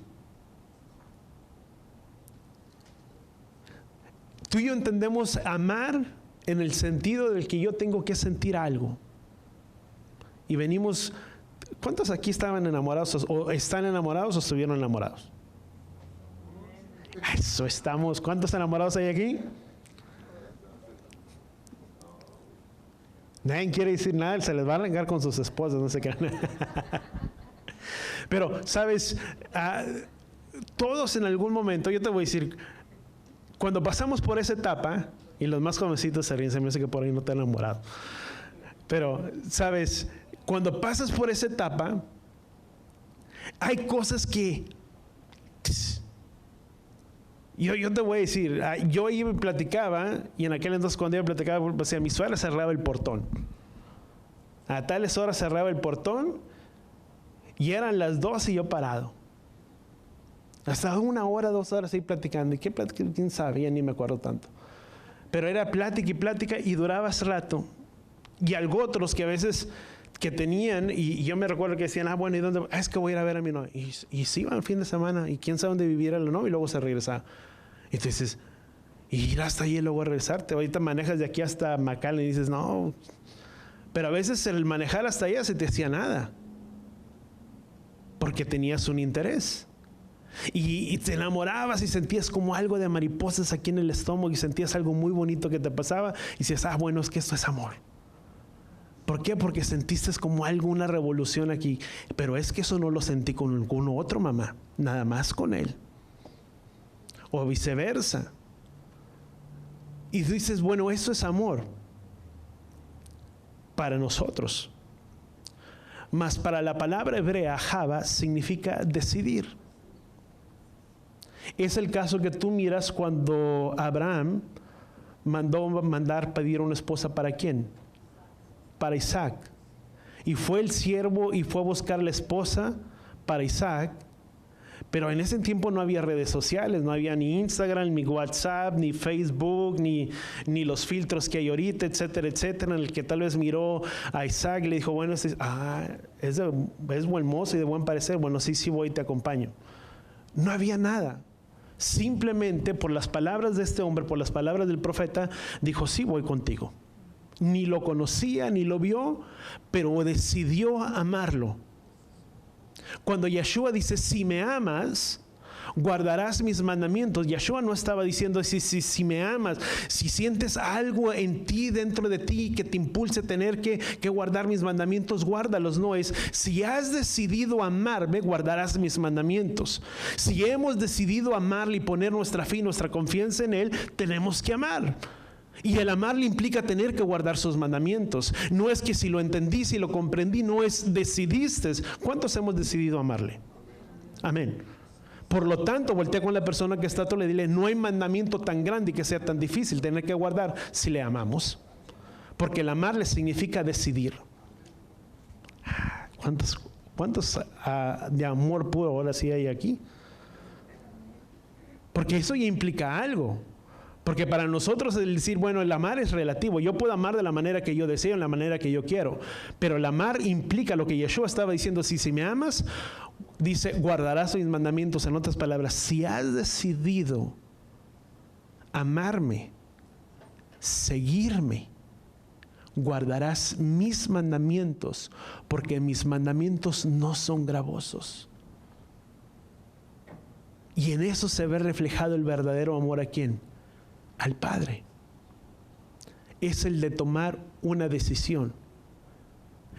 Tú y yo entendemos amar en el sentido del que yo tengo que sentir algo. Y venimos, ¿cuántos aquí estaban enamorados o están enamorados o estuvieron enamorados? Eso estamos. ¿Cuántos enamorados hay aquí? Nadie quiere decir nada, se les va a arrancar con sus esposas, no sé qué. Pero, ¿sabes? Todos en algún momento, yo te voy a decir, cuando pasamos por esa etapa, y los más jovencitos se ríen, se me hace que por ahí no te han enamorado. Pero, ¿sabes? Cuando pasas por esa etapa, hay cosas que... Yo te voy a decir, yo iba y platicaba, y en aquel entonces cuando iba a platicar, o sea, mi suegra cerraba el portón. A tales horas cerraba el portón y eran las 12 y yo parado. Hasta 1 hora, 2 horas ahí platicando. ¿Y qué plática? ¿Quién sabe? Ya ni me acuerdo tanto. Pero era plática y plática y duraba ese rato. Y algo otros que a veces que tenían, y yo me recuerdo que decían, bueno, ¿y dónde? Es que voy a ir a ver a mi novia. Y se iban el fin de semana, y quién sabe dónde viviera la novia, y luego se regresaba. Entonces, y ir hasta ahí y luego regresarte. Ahorita manejas de aquí hasta McAllen y dices, no. Pero a veces el manejar hasta allá se te hacía nada. Porque tenías un interés. Y te enamorabas y sentías como algo de mariposas aquí en el estómago y sentías algo muy bonito que te pasaba. Y dices, bueno, es que esto es amor. ¿Por qué? Porque sentiste como algo, una revolución aquí. Pero es que eso no lo sentí con ningún otro, mamá. Nada más con él. O viceversa. Y dices, bueno, eso es amor. Para nosotros. Mas para la palabra hebrea, Java, significa decidir. Es el caso que tú miras cuando Abraham mandar pedir una esposa ¿para quién? Para Isaac. Y fue el siervo y fue a buscar la esposa para Isaac. Pero en ese tiempo no había redes sociales, no había ni Instagram, ni WhatsApp, ni Facebook, ni los filtros que hay ahorita, etcétera, etcétera, en el que tal vez miró a Isaac y le dijo, bueno, es buen mozo y de buen parecer, bueno, sí voy y te acompaño. No había nada. Simplemente por las palabras de este hombre, por las palabras del profeta, dijo, sí, voy contigo. Ni lo conocía, ni lo vio, pero decidió amarlo. Cuando Yeshua dice, si me amas, guardarás mis mandamientos. Yeshua no estaba diciendo, si me amas, si sientes algo en ti, dentro de ti, que te impulse a tener que guardar mis mandamientos, guárdalos. No es, si has decidido amarme, guardarás mis mandamientos. Si hemos decidido amarle y poner nuestra fe y nuestra confianza en Él, tenemos que amar. Y el amarle implica tener que guardar sus mandamientos. No es que si lo entendí, si lo comprendí, no es decidiste. ¿Cuántos hemos decidido amarle? Amén. Por lo tanto, voltea con la persona que está a tu lado y dile, no hay mandamiento tan grande y que sea tan difícil tener que guardar si le amamos. Porque el amarle significa decidir. ¿Cuántos de amor puro ahora sí hay aquí? Porque eso ya implica algo. Porque para nosotros el decir, bueno, el amar es relativo. Yo puedo amar de la manera que yo deseo, en la manera que yo quiero. Pero el amar implica lo que Yeshua estaba diciendo. Si me amas, dice, guardarás mis mandamientos. En otras palabras, si has decidido amarme, seguirme, guardarás mis mandamientos, porque mis mandamientos no son gravosos. Y en eso se ve reflejado el verdadero amor. ¿A quién? Al Padre. Es el de tomar una decisión.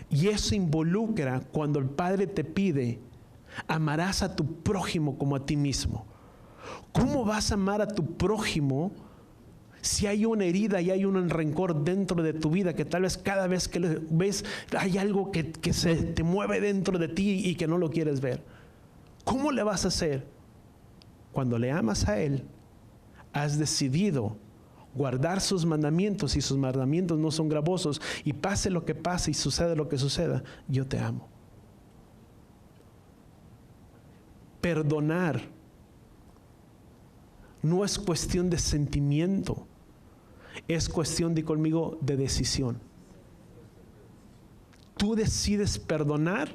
Y eso involucra cuando el Padre te pide, amarás a tu prójimo como a ti mismo. ¿Cómo vas a amar a tu prójimo si hay una herida y hay un rencor dentro de tu vida que tal vez cada vez que lo ves hay algo que se te mueve dentro de ti y que no lo quieres ver? ¿Cómo le vas a hacer? Cuando le amas a Él, has decidido guardar sus mandamientos y sus mandamientos no son gravosos y pase lo que pase y suceda lo que suceda, yo te amo. Perdonar no es cuestión de sentimiento, es cuestión de conmigo de decisión. Tú decides perdonar.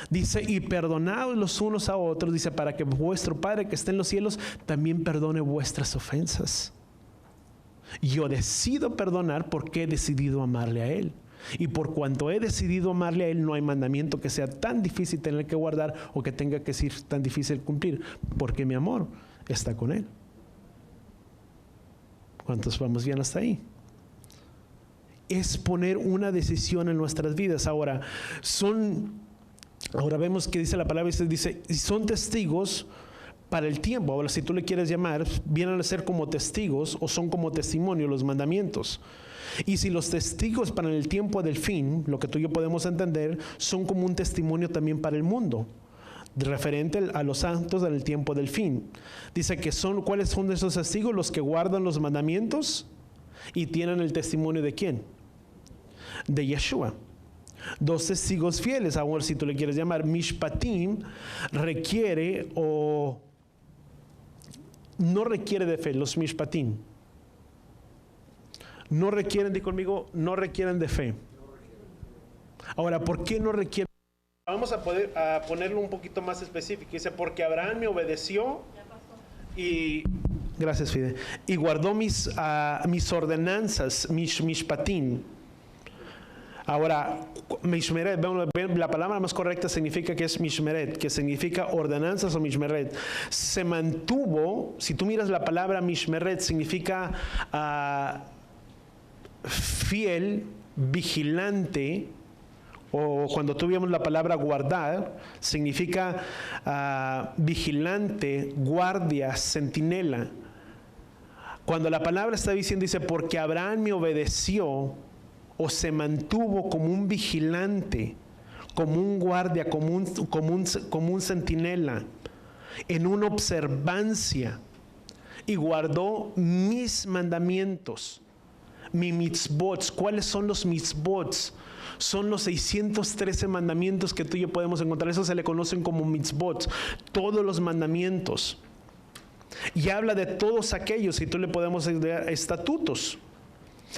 Dice, y perdonaos los unos a otros, dice, para que vuestro Padre que está en los cielos también perdone vuestras ofensas. Yo decido perdonar porque he decidido amarle a Él. Y por cuanto he decidido amarle a Él, no hay mandamiento que sea tan difícil tener que guardar o que tenga que ser tan difícil cumplir, porque mi amor está con Él. ¿Cuántos vamos bien hasta ahí? Es poner una decisión en nuestras vidas. Ahora vemos que dice la palabra, dice, son testigos para el tiempo. Ahora, si tú le quieres llamar, vienen a ser como testigos o son como testimonio los mandamientos. Y si los testigos para el tiempo del fin, lo que tú y yo podemos entender, son como un testimonio también para el mundo, referente a los santos en el tiempo del fin. Dice que ¿cuáles son esos testigos? Los que guardan los mandamientos y tienen el testimonio ¿de quién? De Yeshua. 2 testigos fieles, ahora si tú le quieres llamar. Mishpatim requiere o no requiere de fe. Los mishpatim no requieren, di conmigo, no requieren de fe. Ahora, ¿por qué no requieren? Vamos a ponerlo un poquito más específico. Dice, porque Abraham me obedeció y, gracias Fide, y guardó mis ordenanzas, mishpatim. Ahora, mishmeret, la palabra más correcta significa que es mishmeret, que significa ordenanzas o mishmeret. Se mantuvo, si tú miras la palabra mishmeret, significa fiel, vigilante, o cuando tuvimos la palabra guardar, significa vigilante, guardia, centinela. Cuando la palabra está diciendo, dice, porque Abraham me obedeció, o se mantuvo como un vigilante, como un guardia, como un centinela, en una observancia, y guardó mis mandamientos, mis mitzvot. ¿Cuáles son los mitzvot? Son los 613 mandamientos que tú y yo podemos encontrar. Eso se le conocen como mitzvot, todos los mandamientos. Y habla de todos aquellos, y tú le podemos dar estatutos.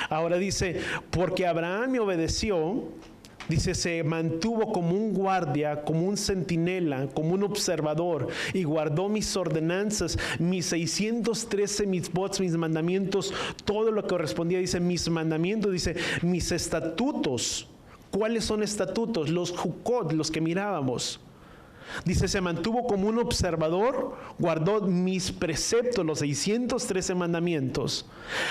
Ahora dice, porque Abraham me obedeció, dice, se mantuvo como un guardia, como un centinela, como un observador, y guardó mis ordenanzas, mis 613 mitzvot, mis mandamientos, todo lo que correspondía, dice, mis mandamientos, dice, mis estatutos. ¿Cuáles son estatutos? Los jukot, los que mirábamos. Dice, se mantuvo como un observador, guardó mis preceptos, los 613 mandamientos,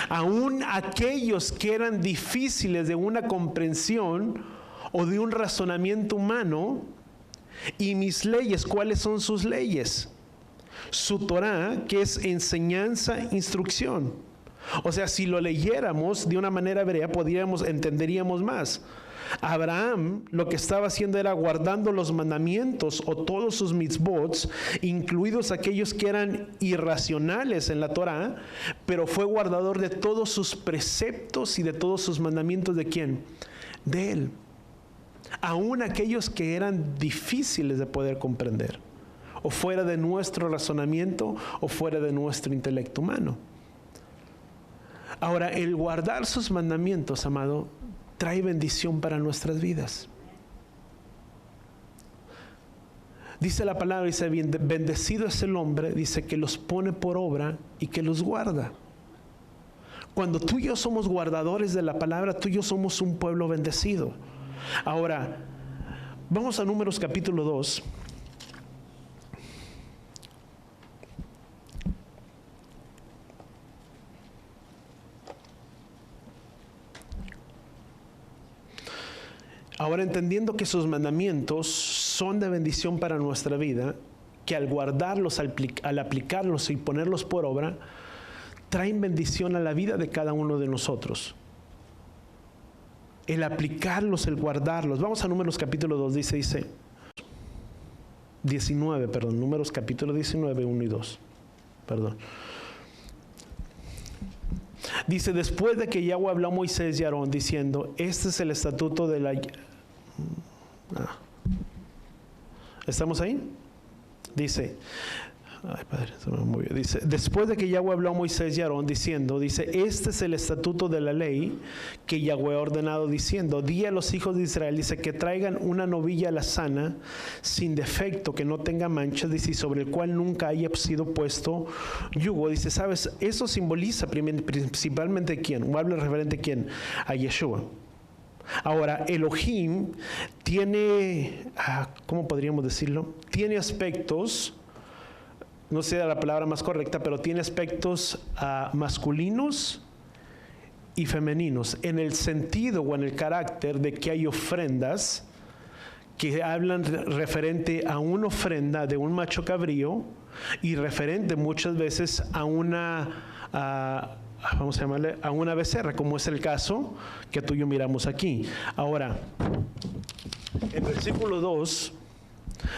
aún aquellos que eran difíciles de una comprensión o de un razonamiento humano, y mis leyes. ¿Cuáles son sus leyes? Su Torah, que es enseñanza, instrucción. O sea, si lo leyéramos de una manera hebrea, entenderíamos más. Abraham lo que estaba haciendo era guardando los mandamientos o todos sus mitzvot, incluidos aquellos que eran irracionales en la Torah, pero fue guardador de todos sus preceptos y de todos sus mandamientos. ¿De quién? De él. Aún aquellos que eran difíciles de poder comprender, o fuera de nuestro razonamiento o fuera de nuestro intelecto humano. Ahora, el guardar sus mandamientos, amado, trae bendición para nuestras vidas. Dice la palabra, dice, bendecido es el hombre, dice, que los pone por obra y que los guarda. Cuando tú y yo somos guardadores de la palabra, tú y yo somos un pueblo bendecido. Ahora, vamos a Números capítulo 2. Ahora, entendiendo que sus mandamientos son de bendición para nuestra vida, que al guardarlos, al aplicarlos y ponerlos por obra, traen bendición a la vida de cada uno de nosotros. El aplicarlos, el guardarlos. Vamos a Números capítulo 2, dice 19, perdón, Números capítulo 19, 1 y 2. Perdón. Dice, después de que Yahweh habló a Moisés y a Aarón diciendo, este es el estatuto de la... ¿Estamos ahí? Dice, ay padre, se me movió. Dice, después de que Yahweh habló a Moisés y a Aarón diciendo, dice, este es el estatuto de la ley que Yahweh ha ordenado diciendo, di a los hijos de Israel, dice, que traigan una novilla alazana sin defecto, que no tenga manchas, dice, sobre el cual nunca haya sido puesto yugo. Dice, ¿sabes? Eso simboliza principalmente ¿quién? ¿O habla referente a quién? A Yeshua. Ahora, Elohim tiene, ¿cómo podríamos decirlo? Tiene aspectos, no sé la palabra más correcta, pero tiene aspectos masculinos y femeninos, en el sentido o en el carácter de que hay ofrendas que hablan referente a una ofrenda de un macho cabrío y referente muchas veces a una... vamos a llamarle a una becerra, como es el caso que tú y yo miramos aquí. Ahora, en versículo 2,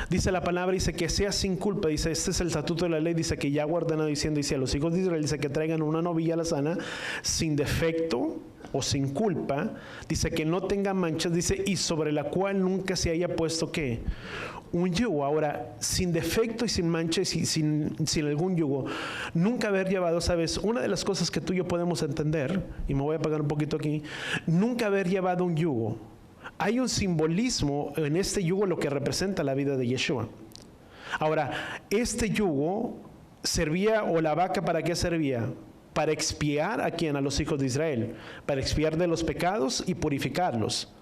dice la palabra, dice que sea sin culpa, dice, este es el estatuto de la ley, dice que ya ordenado diciendo, dice a los hijos de Israel, dice que traigan una novilla alazana sin defecto, o sin culpa, dice que no tenga manchas, dice, y sobre la cual nunca se haya puesto, ¿qué? Un yugo. Ahora, sin defecto y sin mancha y sin algún yugo, nunca haber llevado, ¿sabes? Una de las cosas que tú y yo podemos entender, y me voy a apagar un poquito aquí, nunca haber llevado un yugo. Hay un simbolismo en este yugo, lo que representa la vida de Yeshua. Ahora, este yugo servía, o la vaca, ¿para qué servía? Para expiar a quién, a los hijos de Israel, para expiar de los pecados y purificarlos,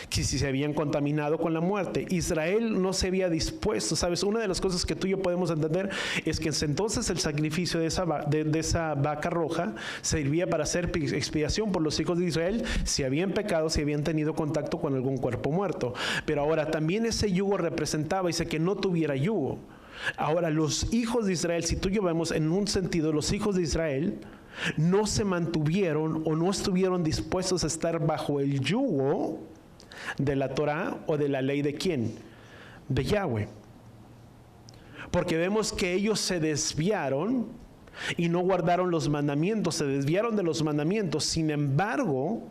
que si se habían contaminado con la muerte. Israel no se había dispuesto, ¿sabes? Una de las cosas que tú y yo podemos entender es que entonces el sacrificio de esa vaca roja servía para hacer expiación por los hijos de Israel si habían pecado, si habían tenido contacto con algún cuerpo muerto. Pero ahora también ese yugo representaba, dice, que no tuviera yugo. Ahora, los hijos de Israel, si tú y yo vemos en un sentido, los hijos de Israel no se mantuvieron o no estuvieron dispuestos a estar bajo el yugo de la Torah o de la ley de ¿quién? De Yahweh. Porque vemos que ellos se desviaron y no guardaron los mandamientos, se desviaron de los mandamientos. Sin embargo,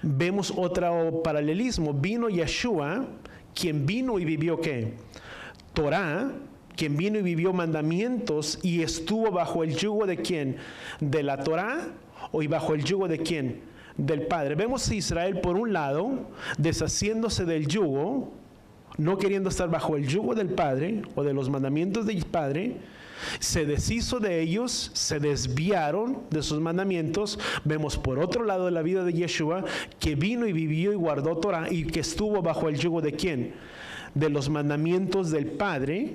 vemos otro paralelismo. Vino Yeshua, quien vino y vivió ¿qué? Torah, quien vino y vivió mandamientos y estuvo bajo el yugo de ¿quién? De la Torah, o y bajo el yugo de ¿quién? Del Padre. Vemos a Israel por un lado deshaciéndose del yugo, no queriendo estar bajo el yugo del Padre o de los mandamientos del Padre, se deshizo de ellos, se desviaron de sus mandamientos. Vemos por otro lado de la vida de Yeshua, que vino y vivió y guardó Torah y que estuvo bajo el yugo de ¿quién? De los mandamientos del Padre,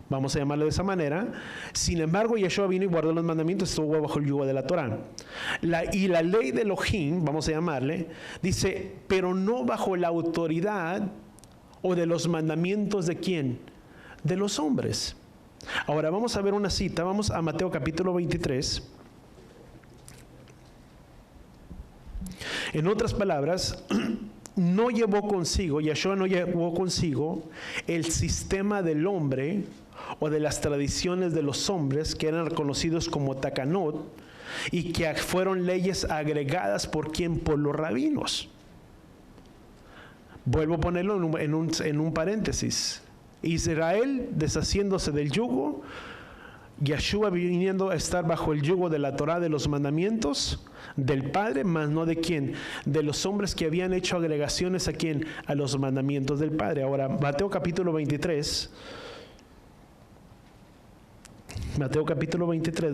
vamos a llamarlo de esa manera. Sin embargo, Yeshua vino y guardó los mandamientos, estuvo bajo el yugo de la Torah. Y la ley de Elohim, vamos a llamarle, dice, pero no bajo la autoridad o de los mandamientos de ¿quién? De los hombres. Ahora vamos a ver una cita, vamos a Mateo capítulo 23. En otras palabras, no llevó consigo, Yeshua no llevó consigo el sistema del hombre o de las tradiciones de los hombres que eran reconocidos como takanot y que fueron leyes agregadas por ¿quién? Por los rabinos. Vuelvo a ponerlo en un paréntesis. Israel deshaciéndose del yugo, Yeshua viniendo a estar bajo el yugo de la Torah, de los mandamientos del Padre, mas no de quién, de los hombres que habían hecho agregaciones a quién, a los mandamientos del Padre. Ahora, Mateo capítulo 23,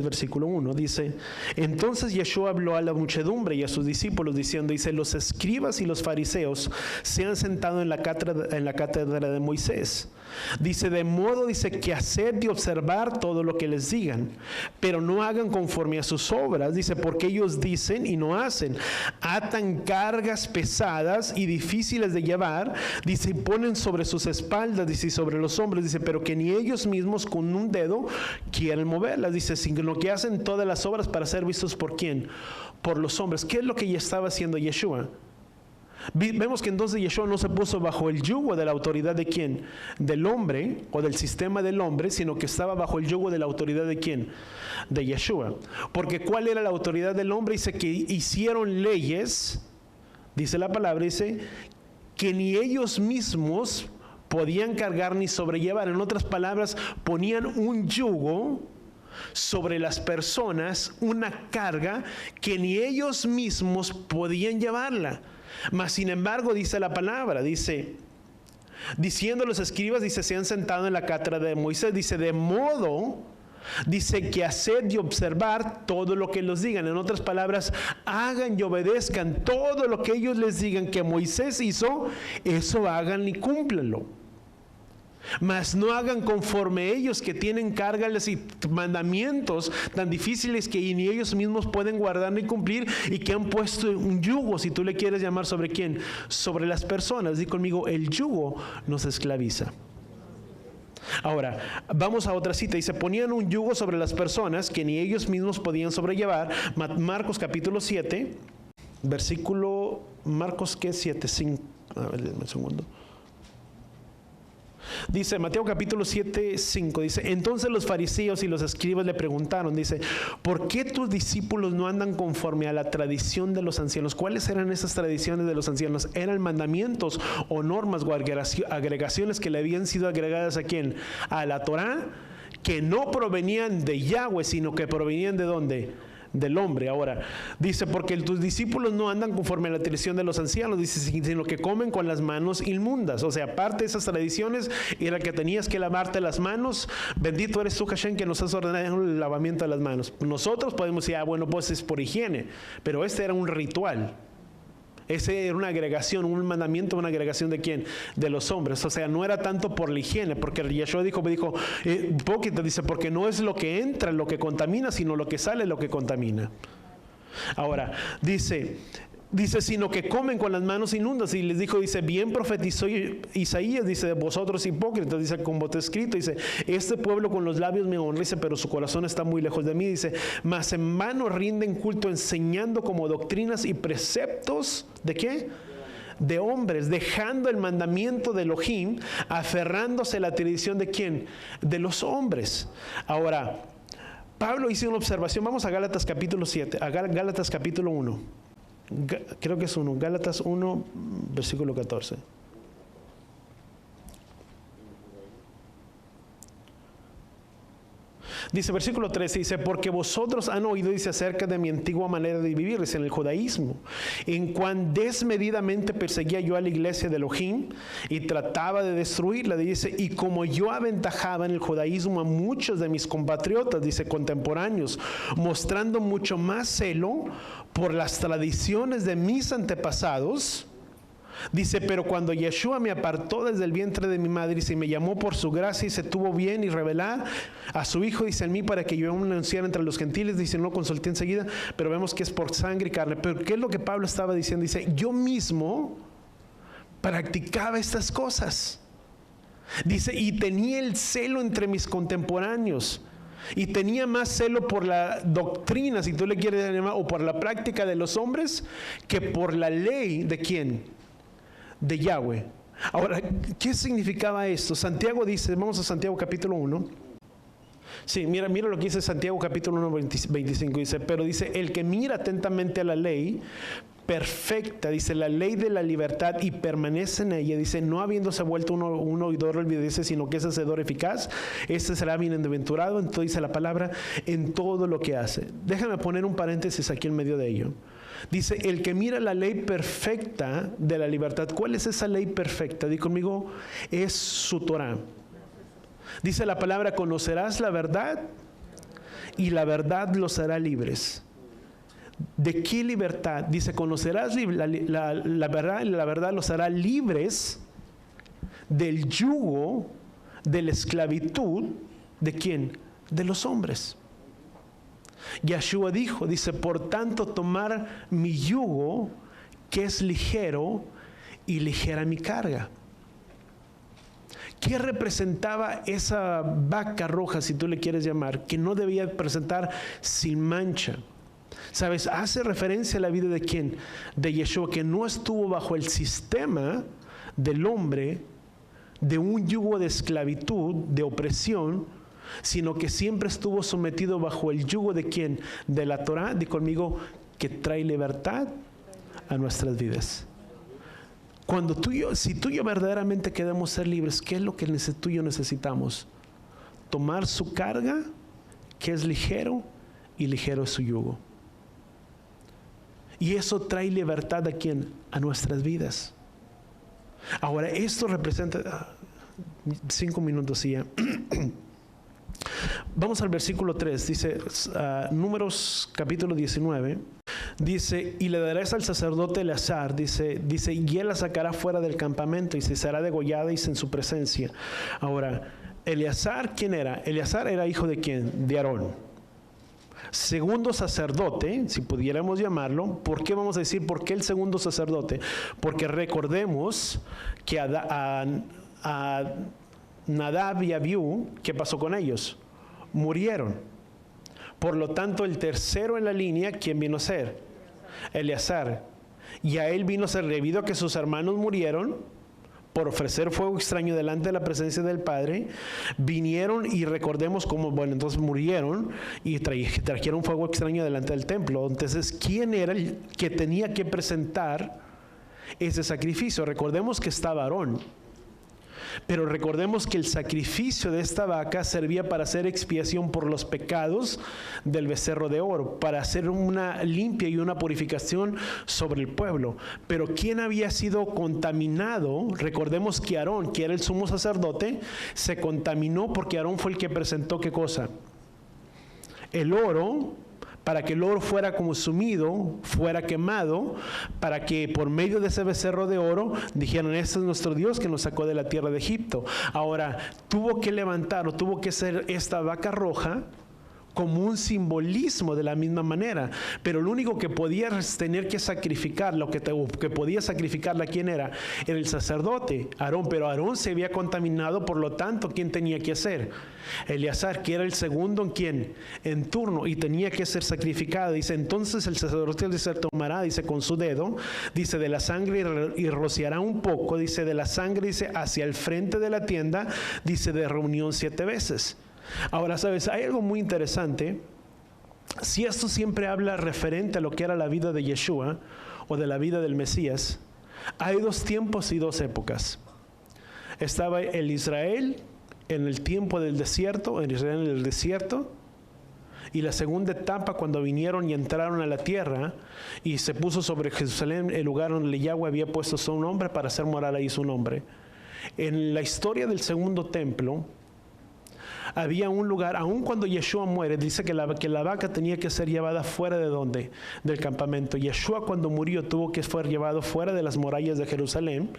versículo 1, dice, entonces Yeshua habló a la muchedumbre y a sus discípulos diciendo, dice, los escribas y los fariseos se han sentado en la cátedra de Moisés. Dice, de modo, dice, que haced de observar todo lo que les digan, pero no hagan conforme a sus obras, dice, porque ellos dicen y no hacen. Atan cargas pesadas y difíciles de llevar, dice, y ponen sobre sus espaldas, dice, y sobre los hombros, dice, pero que ni ellos mismos con un dedo quieren moverlas, dice, sino que hacen todas las obras para ser vistos por ¿quién? Por los hombres. ¿Qué es lo que ya estaba haciendo Yeshua? Vemos que entonces Yeshua no se puso bajo el yugo de la autoridad de ¿quién? Del hombre o del sistema del hombre, sino que estaba bajo el yugo de la autoridad de ¿quién? De Yeshua. Porque ¿cuál era la autoridad del hombre? Dice que hicieron leyes, dice la palabra, dice que ni ellos mismos podían cargar ni sobrellevar. En otras palabras, ponían un yugo sobre las personas, una carga que ni ellos mismos podían llevarla. Mas sin embargo, dice la palabra, dice, diciendo los escribas, dice, se han sentado en la cátedra de Moisés, dice, de modo, dice, que haced y observar todo lo que los digan. En otras palabras, hagan y obedezcan todo lo que ellos les digan que Moisés hizo, eso hagan y cúmplanlo. Mas no hagan conforme ellos, que tienen cargas y mandamientos tan difíciles que ni ellos mismos pueden guardar ni cumplir, y que han puesto un yugo, si tú le quieres llamar, ¿sobre quién? Sobre las personas. Di conmigo, el yugo nos esclaviza. Ahora, vamos a otra cita. Dice, ponían un yugo sobre las personas que ni ellos mismos podían sobrellevar. Marcos capítulo 7, versículo, Marcos, ¿qué? 7, 5, a ver, un segundo. Dice Mateo capítulo 7, 5, dice, entonces los fariseos y los escribas le preguntaron, dice, ¿por qué tus discípulos no andan conforme a la tradición de los ancianos? ¿Cuáles eran esas tradiciones de los ancianos? Eran mandamientos o normas o agregaciones que le habían sido agregadas ¿a quién? A la Torá, que no provenían de Yahweh, sino que provenían ¿de dónde? Del hombre. Ahora, dice, porque tus discípulos no andan conforme a la tradición de los ancianos, dice, sino que comen con las manos inmundas. O sea, aparte de esas tradiciones, era que tenías que lavarte las manos. Bendito eres tú, Hashem, que nos has ordenado el lavamiento de las manos. Nosotros podemos decir, bueno, pues es por higiene, pero este era un ritual. Ese era una agregación, un mandamiento, una agregación ¿de quién? De los hombres. O sea, no era tanto por la higiene, porque Yeshua dijo, hipócrita, dice, porque no es lo que entra lo que contamina, sino lo que sale lo que contamina. Ahora, dice, sino que comen con las manos inmundas. Y les dijo, dice, bien profetizó Isaías, dice, vosotros hipócritas, dice, como está escrito, dice, este pueblo con los labios me honra, dice, pero su corazón está muy lejos de mí, dice, mas en vano rinden culto enseñando como doctrinas y preceptos, ¿de qué? De hombres, dejando el mandamiento de Elohim, aferrándose a la tradición ¿de quién? De los hombres. Ahora, Pablo hizo una observación, vamos a Gálatas capítulo 7, a Gálatas capítulo 1. Creo que es 1, Gálatas 1, versículo 14. Dice, versículo 13, dice, porque vosotros han oído, dice, acerca de mi antigua manera de vivir, dice, en el judaísmo, en cuan desmedidamente perseguía yo a la iglesia de Elohim y trataba de destruirla, dice, y como yo aventajaba en el judaísmo a muchos de mis compatriotas, dice, contemporáneos, mostrando mucho más celo por las tradiciones de mis antepasados. Dice, pero cuando Yeshua me apartó desde el vientre de mi madre, dice, y me llamó por su gracia y se tuvo bien y revelar a su Hijo, dice, en mí para que yo anunciara entre los gentiles, dice, no consulté enseguida, pero vemos que es por sangre y carne. Pero ¿qué es lo que Pablo estaba diciendo? Dice, yo mismo practicaba estas cosas. Dice, y tenía el celo entre mis contemporáneos. Y tenía más celo por la doctrina, si tú le quieres llamar, o por la práctica de los hombres, que por la ley ¿de quién? De Yahweh. Ahora, ¿qué significaba esto? Santiago dice, vamos a Santiago capítulo 1. Sí, mira lo que dice Santiago capítulo 1, 25. Dice, pero dice, el que mira atentamente a la ley perfecta, dice, la ley de la libertad y permanece en ella, dice, no habiéndose vuelto un oidor olvidadizo, sino que es hacedor eficaz, este será bienaventurado. Entonces dice la palabra, en todo lo que hace. Déjame poner un paréntesis aquí en medio de ello. Dice, el que mira la ley perfecta de la libertad. ¿Cuál es esa ley perfecta? Di conmigo, es su Torah. Dice la palabra, conocerás la verdad y la verdad los hará libres. ¿De qué libertad? Dice, conocerás la verdad y la verdad los hará libres del yugo, de la esclavitud, ¿de quién? De los hombres. Yeshua dijo, dice, por tanto tomar mi yugo, que es ligero, y ligera mi carga. ¿Qué representaba esa vaca roja, si tú le quieres llamar, que no debía presentar sin mancha? ¿Sabes? Hace referencia a la vida de quién? De Yeshua, que no estuvo bajo el sistema del hombre, de un yugo de esclavitud, de opresión, sino que siempre estuvo sometido bajo el yugo de quién? De la Torah. Di conmigo, que trae libertad a nuestras vidas. Cuando si tú y yo verdaderamente queremos ser libres, ¿qué es lo que tú y yo necesitamos? Tomar su carga, que es ligero, y ligero es su yugo. Y eso trae libertad ¿a quién? A nuestras vidas. Ahora, esto representa 5 minutos y ya. Vamos al versículo 3, dice, Números capítulo 19, dice, y le darás al sacerdote Eleazar, dice, y él la sacará fuera del campamento y se será degollada y en su presencia. Ahora, Eleazar, ¿quién era? Eleazar era hijo de ¿quién? De Aarón. Segundo sacerdote, si pudiéramos llamarlo. ¿Por qué vamos a decir por qué el segundo sacerdote? Porque recordemos que a Nadab y Abiú, ¿qué pasó con ellos? Murieron. Por lo tanto, el tercero en la línea, ¿quién vino a ser? Eleazar. Y a él vino a ser, debido a que sus hermanos murieron, por ofrecer fuego extraño delante de la presencia del Padre, vinieron y recordemos cómo, bueno, entonces murieron y trajeron fuego extraño delante del templo. Entonces, ¿quién era el que tenía que presentar ese sacrificio? Recordemos que estaba Aarón. Pero recordemos que el sacrificio de esta vaca servía para hacer expiación por los pecados del becerro de oro, para hacer una limpia y una purificación sobre el pueblo. Pero ¿quién había sido contaminado? Recordemos que Aarón, que era el sumo sacerdote, se contaminó porque Aarón fue el que presentó ¿qué cosa? El oro, para que el oro fuera consumido, fuera quemado, para que por medio de ese becerro de oro dijeran, este es nuestro Dios que nos sacó de la tierra de Egipto. Ahora, tuvo que levantar o tuvo que ser esta vaca roja como un simbolismo de la misma manera, pero lo único que podía tener que sacrificar, que podía sacrificarla, ¿quién era? Era el sacerdote, Aarón, pero Aarón se había contaminado, por lo tanto, ¿quién tenía que hacer? Eleazar, que era el segundo en quién, en turno, y tenía que ser sacrificado. Dice, entonces el sacerdote se tomará, dice, con su dedo, dice, de la sangre y rociará un poco, dice, de la sangre, dice, hacia el frente de la tienda, dice, de reunión 7 veces. Ahora, ¿sabes? Hay algo muy interesante. Si esto siempre habla referente a lo que era la vida de Yeshua o de la vida del Mesías, hay 2 tiempos y 2 épocas. Estaba el Israel en el tiempo del desierto, en Israel en el desierto, y la segunda etapa cuando vinieron y entraron a la tierra y se puso sobre Jerusalén el lugar donde Yahweh había puesto su nombre para hacer morar ahí su nombre. En la historia del segundo templo, había un lugar, aun cuando Yeshua muere, dice que la vaca tenía que ser llevada fuera de ¿dónde? Del campamento. Yeshua cuando murió tuvo que ser llevado fuera de las murallas de Jerusalén,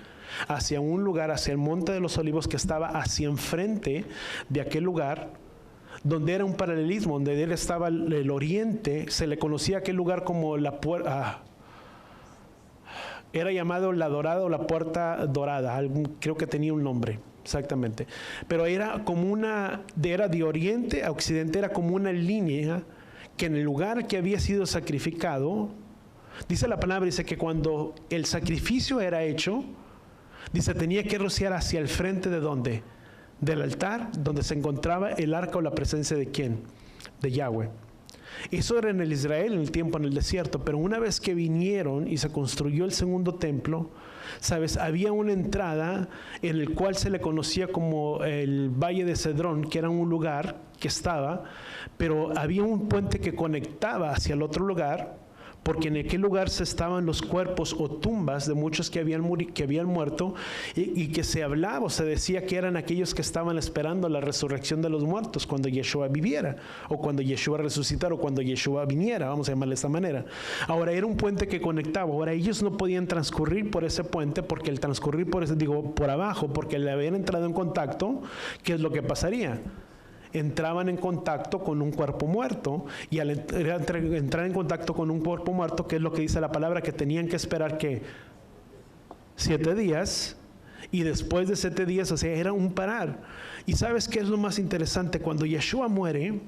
hacia un lugar, hacia el Monte de los Olivos que estaba hacia enfrente de aquel lugar, donde era un paralelismo, donde él estaba el oriente, se le conocía aquel lugar como la puerta, era llamado la dorada o la puerta dorada, creo que tenía un nombre. Exactamente. Pero era como era de oriente a occidente, era como una línea que en el lugar que había sido sacrificado, dice la palabra, dice que cuando el sacrificio era hecho, dice, tenía que rociar hacia el frente de ¿dónde? Del altar, donde se encontraba el arca o la presencia de ¿quién? De Yahweh. Eso era en el Israel, en el tiempo en el desierto, pero una vez que vinieron y se construyó el segundo templo, ¿sabes? Había una entrada en el cual se le conocía como el Valle de Cedrón, que era un lugar que estaba, pero había un puente que conectaba hacia el otro lugar, porque en aquel lugar se estaban los cuerpos o tumbas de muchos que habían muerto y que se hablaba o se decía que eran aquellos que estaban esperando la resurrección de los muertos cuando Yeshua viviera, o cuando Yeshua resucitara, o cuando Yeshua viniera, vamos a llamarle de esta manera. Ahora era un puente que conectaba. Ahora ellos no podían transcurrir por ese puente, porque el transcurrir por abajo, porque le habían entrado en contacto, ¿qué es lo que pasaría? Entraban en contacto con un cuerpo muerto, y al entrar en contacto con un cuerpo muerto, ¿qué es lo que dice la palabra? Que tenían que esperar que 7 días, y después de 7 días, o sea, era un parar. Y ¿sabes qué es lo más interesante? Cuando Yeshua muere,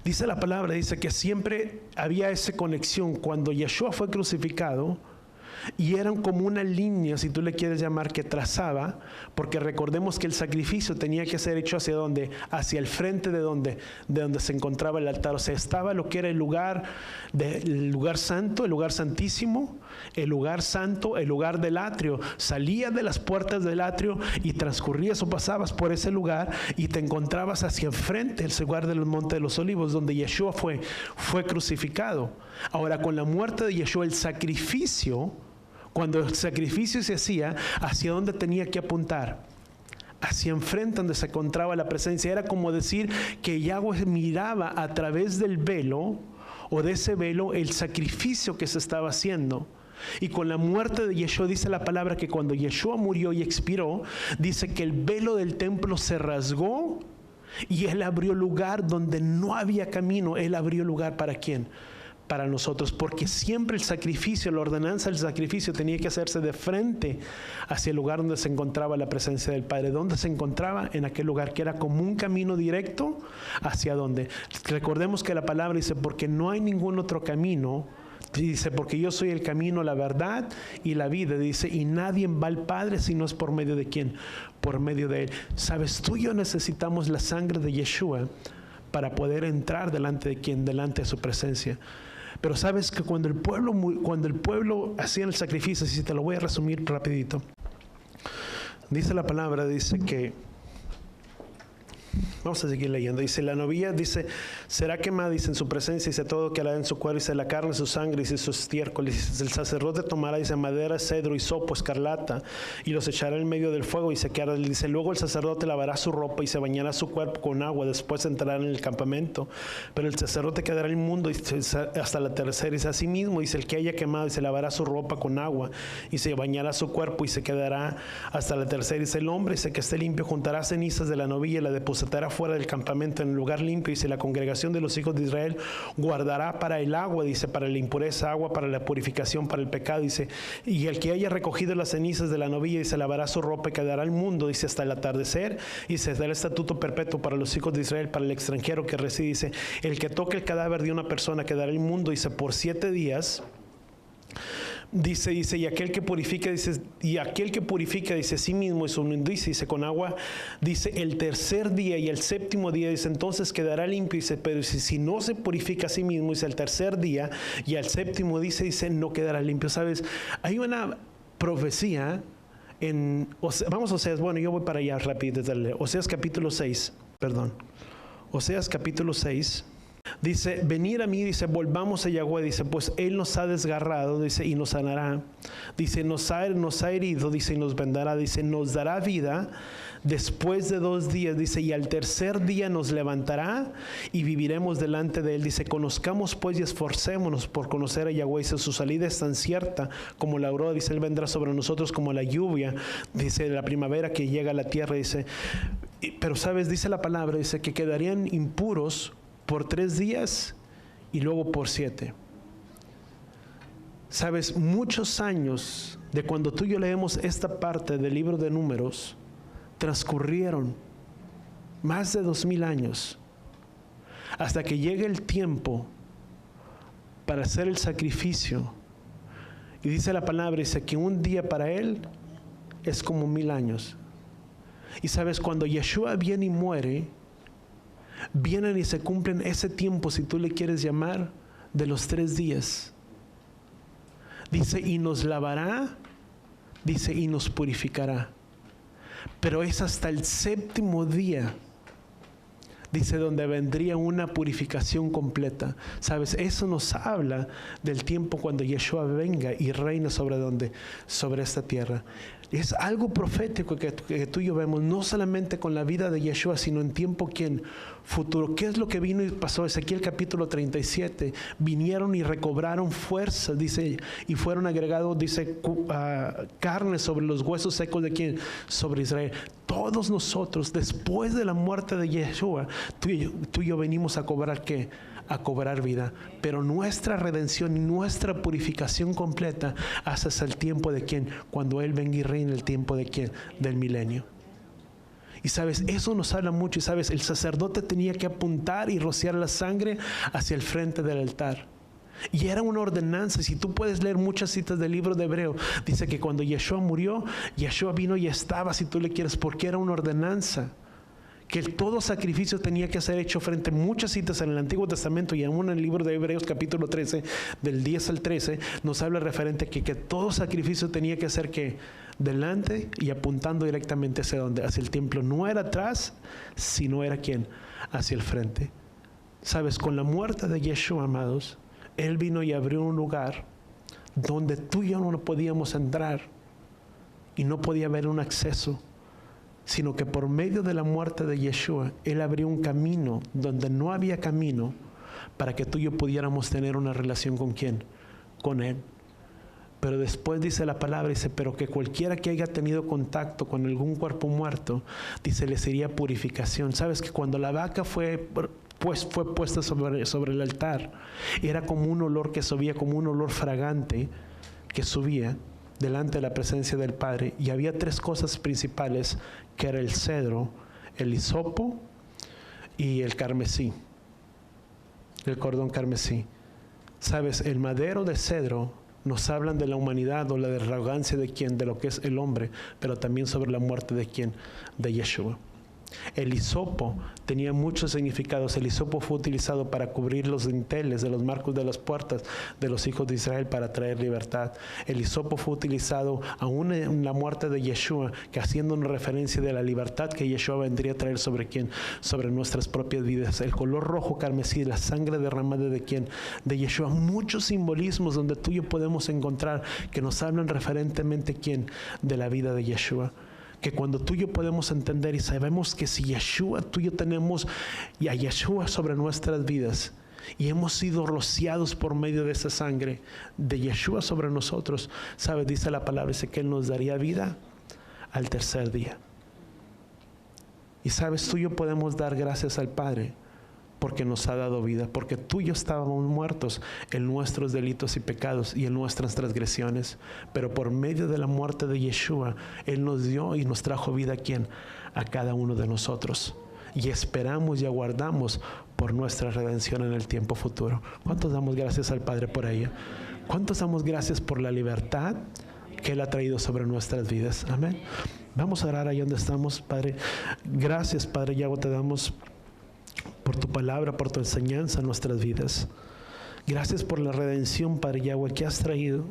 dice la palabra, dice que siempre había esa conexión. Cuando Yeshua fue crucificado, y eran como una línea, si tú le quieres llamar, que trazaba, porque recordemos que el sacrificio tenía que ser hecho hacia dónde, hacia el frente de donde se encontraba el altar. O sea, estaba lo que era el lugar santo, el lugar santísimo, el lugar santo, el lugar del atrio. Salías de las puertas del atrio y transcurrías o pasabas por ese lugar y te encontrabas hacia enfrente, el lugar del Monte de los Olivos, donde Yeshua fue crucificado. Ahora, con la muerte de Yeshua, el sacrificio, cuando el sacrificio se hacía, ¿hacia dónde tenía que apuntar? Hacia enfrente, donde se encontraba la presencia. Era como decir que Yahweh miraba a través del velo, o de ese velo, el sacrificio que se estaba haciendo. Y con la muerte de Yeshua, dice la palabra que cuando Yeshua murió y expiró, dice que el velo del templo se rasgó y Él abrió lugar donde no había camino. Él abrió lugar ¿para quién? Para nosotros, porque siempre el sacrificio, la ordenanza del sacrificio tenía que hacerse de frente hacia el lugar donde se encontraba la presencia del Padre. ¿Dónde se encontraba? En aquel lugar que era como un camino directo hacia donde. Recordemos que la palabra dice, porque no hay ningún otro camino Dice, porque yo soy el camino, la verdad y la vida. Dice, y nadie va al Padre si no es por medio de ¿quién? Por medio de Él. Sabes, tú y yo necesitamos la sangre de Yeshua para poder entrar delante de ¿quién? Delante de su presencia. Pero sabes que cuando el pueblo hacía el sacrificio, y te lo voy a resumir rapidito. Dice la palabra, dice que, vamos a seguir leyendo. Dice, la novilla, dice, será quemada, dice, en su presencia, dice, todo que hará en su cuerpo, dice, la carne, su sangre, dice, su estiércol. Dice, el sacerdote tomará, dice, madera, cedro, hisopo, escarlata, y los echará en medio del fuego, y se quedará. Dice, luego el sacerdote lavará su ropa y se bañará su cuerpo con agua, después entrará en el campamento. Pero el sacerdote quedará inmundo hasta la tercera. Dice, asimismo, dice, el que haya quemado, dice, lavará su ropa con agua, y se bañará su cuerpo, y se quedará hasta la tercera. Dice, el hombre, dice, que esté limpio, juntará cenizas de la novilla y la depositará fuera del campamento en el lugar limpio. Dice, la congregación de los hijos de Israel guardará para el agua, dice, para la impureza, agua para la purificación, para el pecado. Dice, y el que haya recogido las cenizas de la novilla, dice, lavará su ropa y quedará al mundo, dice, hasta el atardecer. Y se dará el estatuto perpetuo para los hijos de Israel, para el extranjero que reside. Dice, el que toque el cadáver de una persona quedará inmundo, dice, por 7 días. Dice, y aquel que purifica, dice, a sí mismo y su inmundicia, dice, con agua, dice, el tercer día y el séptimo día, dice, entonces quedará limpio, dice, pero si no se purifica a sí mismo, dice, el tercer día y el séptimo, dice, no quedará limpio. ¿Sabes? Hay una profecía vamos a Oseas, bueno, yo voy para allá rápido, Oseas capítulo 6, Oseas capítulo 6. Dice, venid a mí, dice, volvamos a Yahweh, dice, pues Él nos ha desgarrado, dice, y nos sanará. Dice, nos ha herido, dice, y nos vendará. Dice, nos dará vida después de 2 días, dice, y al tercer día nos levantará y viviremos delante de Él. Dice, conozcamos pues y esforcémonos por conocer a Yahweh. Dice, su salida es tan cierta como la aurora. Dice, Él vendrá sobre nosotros como la lluvia, dice, la primavera que llega a la tierra. Dice, pero sabes, dice la palabra, dice, que quedarían impuros por 3 días y luego por 7. Sabes, muchos años de cuando tú y yo leemos esta parte del libro de Números, transcurrieron más de 2000 años hasta que llegue el tiempo para hacer el sacrificio. Y dice la palabra, dice que un día para Él es como 1000 años. Y sabes, cuando Yeshua viene y muere, vienen y se cumplen ese tiempo, si tú le quieres llamar, de los 3 días. Dice, y nos lavará, dice, y nos purificará. Pero es hasta el 7º día, dice, donde vendría una purificación completa. ¿Sabes? Eso nos habla del tiempo cuando Yeshua venga y reina sobre esta tierra. Es algo profético que tú y yo vemos, no solamente con la vida de Yeshua, sino en tiempo futuro. ¿Qué es lo que vino y pasó? Ezequiel capítulo 37. Vinieron y recobraron fuerza, dice, y fueron agregados, dice, carne sobre los huesos secos de ¿quién? Sobre Israel. Todos nosotros, después de la muerte de Yeshua, tú y yo venimos a cobrar ¿qué? A cobrar vida. Pero nuestra redención y nuestra purificación completa hasta el tiempo de ¿quién? Cuando Él venga y reine, el tiempo de ¿quién? Del milenio. Y sabes, eso nos habla mucho. Y sabes, el sacerdote tenía que apuntar y rociar la sangre hacia el frente del altar. Y era una ordenanza. Si tú puedes leer muchas citas del libro de Hebreo, dice que cuando Yeshua murió, Yeshua vino y estaba, si tú le quieres, porque era una ordenanza. Que todo sacrificio tenía que ser hecho frente a muchas citas en el Antiguo Testamento y aún en el libro de Hebreos capítulo 13, del 10 al 13, nos habla referente a que todo sacrificio tenía que ser que delante y apuntando directamente hacia donde, hacia el templo. No era atrás, sino era ¿quién? Hacia el frente. Sabes, con la muerte de Yeshua, amados, Él vino y abrió un lugar donde tú y yo no podíamos entrar y no podía haber un acceso, sino que por medio de la muerte de Yeshua, Él abrió un camino donde no había camino para que tú y yo pudiéramos tener una relación ¿con quién? Con Él. Pero después dice la palabra, dice, pero que cualquiera que haya tenido contacto con algún cuerpo muerto, dice, le sería purificación. ¿Sabes que cuando la vaca fue puesta sobre el altar, era como un olor que subía, como un olor fragante que subía delante de la presencia del Padre? Y había 3 cosas principales, que era el cedro, el hisopo y el carmesí, el cordón carmesí. Sabes, el madero de cedro nos hablan de la humanidad o la arrogancia de quién, de lo que es el hombre, pero también sobre la muerte de quién, de Yeshua. El hisopo tenía muchos significados. El hisopo fue utilizado para cubrir los dinteles de los marcos de las puertas de los hijos de Israel para traer libertad. El hisopo fue utilizado aún en la muerte de Yeshua, que haciendo una referencia de la libertad que Yeshua vendría a traer sobre quién, sobre nuestras propias vidas. El color rojo carmesí, la sangre derramada de quién, de Yeshua. Muchos simbolismos donde tú y yo podemos encontrar que nos hablan referentemente quién, de la vida de Yeshua. Que cuando tú y yo podemos entender y sabemos que si Yeshua, tú y yo tenemos a Yeshua sobre nuestras vidas y hemos sido rociados por medio de esa sangre de Yeshua sobre nosotros, ¿sabes? Dice la palabra, dice que Él nos daría vida al tercer día. Y sabes, tú y yo podemos dar gracias al Padre porque nos ha dado vida, porque tú y yo estábamos muertos en nuestros delitos y pecados y en nuestras transgresiones, pero por medio de la muerte de Yeshua, Él nos dio y nos trajo vida, ¿a quién? A cada uno de nosotros. Y esperamos y aguardamos por nuestra redención en el tiempo futuro. ¿Cuántos damos gracias al Padre por ello? ¿Cuántos damos gracias por la libertad que Él ha traído sobre nuestras vidas? Amén. Vamos a orar ahí donde estamos, Padre. Gracias, Padre Yahweh, te damos por tu palabra, por tu enseñanza en nuestras vidas. Gracias por la redención, Padre Yahweh, que has traído.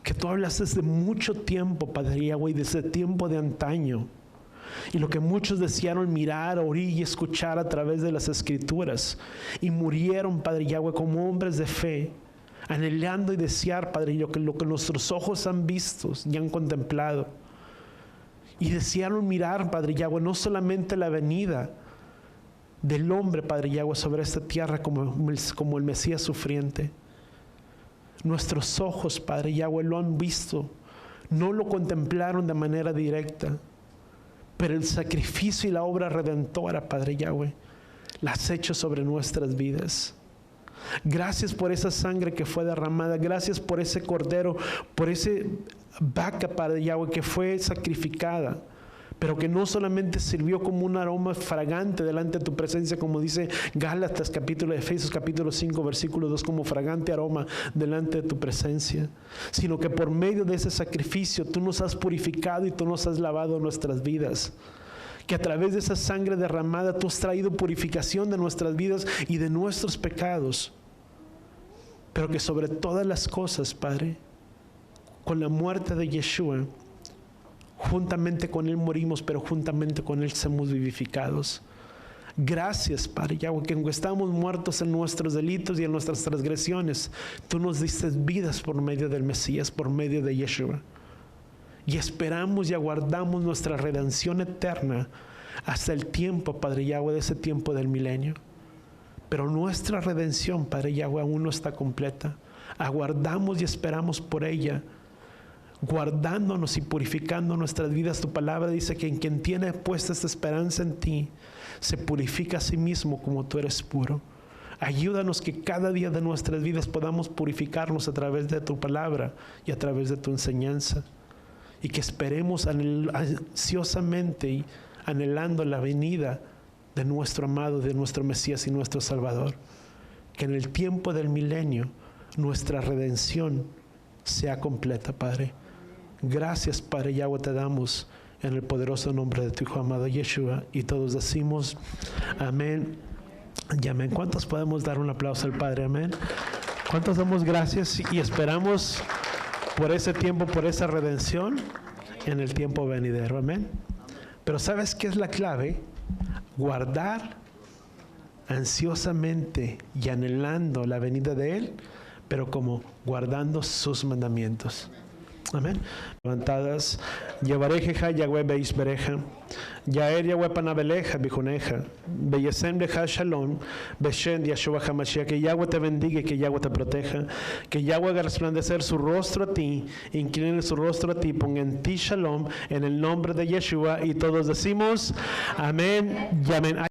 Que tú hablas desde mucho tiempo, Padre Yahweh, desde tiempo de antaño. Y lo que muchos desearon mirar, oír y escuchar a través de las Escrituras. Y murieron, Padre Yahweh, como hombres de fe, anhelando y desear, Padre, lo que nuestros ojos han visto y han contemplado. Y desearon mirar, Padre Yahweh, no solamente la venida del hombre, Padre Yahweh, sobre esta tierra como el Mesías sufriente. Nuestros ojos, Padre Yahweh, lo han visto, no lo contemplaron de manera directa, pero el sacrificio y la obra redentora, Padre Yahweh, la has hecho sobre nuestras vidas. Gracias por esa sangre que fue derramada, gracias por ese cordero, por ese vaca, Padre Yahweh, que fue sacrificada, pero que no solamente sirvió como un aroma fragante delante de tu presencia, como dice Gálatas capítulo de Efesios capítulo 5 versículo 2, como fragante aroma delante de tu presencia, sino que por medio de ese sacrificio tú nos has purificado y tú nos has lavado nuestras vidas. Que a través de esa sangre derramada tú has traído purificación de nuestras vidas y de nuestros pecados. Pero que sobre todas las cosas, Padre, con la muerte de Yeshua, juntamente con Él morimos, pero juntamente con Él somos vivificados. Gracias, Padre Yahweh, que aunque estamos muertos en nuestros delitos y en nuestras transgresiones, tú nos diste vidas por medio del Mesías, por medio de Yeshua. Y esperamos y aguardamos nuestra redención eterna hasta el tiempo, Padre Yahweh, de ese tiempo del milenio. Pero nuestra redención, Padre Yahweh, aún no está completa. Aguardamos y esperamos por ella, guardándonos y purificando nuestras vidas. Tu palabra dice que en quien tiene puesta esta esperanza en ti, se purifica a sí mismo como tú eres puro. Ayúdanos que cada día de nuestras vidas podamos purificarnos a través de tu palabra y a través de tu enseñanza. Y que esperemos ansiosamente y anhelando la venida de nuestro amado, de nuestro Mesías y nuestro Salvador. Que en el tiempo del milenio nuestra redención sea completa, Padre. Gracias, Padre Yahweh, te damos en el poderoso nombre de tu Hijo amado Yeshua. Y todos decimos amén y amén. ¿Cuántos podemos dar un aplauso al Padre? Amén. ¿Cuántos damos gracias y esperamos por ese tiempo, por esa redención en el tiempo venidero? Amén. Pero ¿sabes qué es la clave? Guardar ansiosamente y anhelando la venida de Él, pero como guardando sus mandamientos. Amén. Levantadas. Yevarejeja Yahweh Beisbereja. Yaer Yahweh Panabeleja Bijuneja. Beyesem Leja Shalom. Beshen Yahshua HaMashiach. Que Yahweh te bendiga y que Yahweh te proteja. Que Yahweh haga resplandecer su rostro a ti. Incline su rostro a ti. Ponga en ti Shalom. En el nombre de Yeshua. Y todos decimos amén y amén.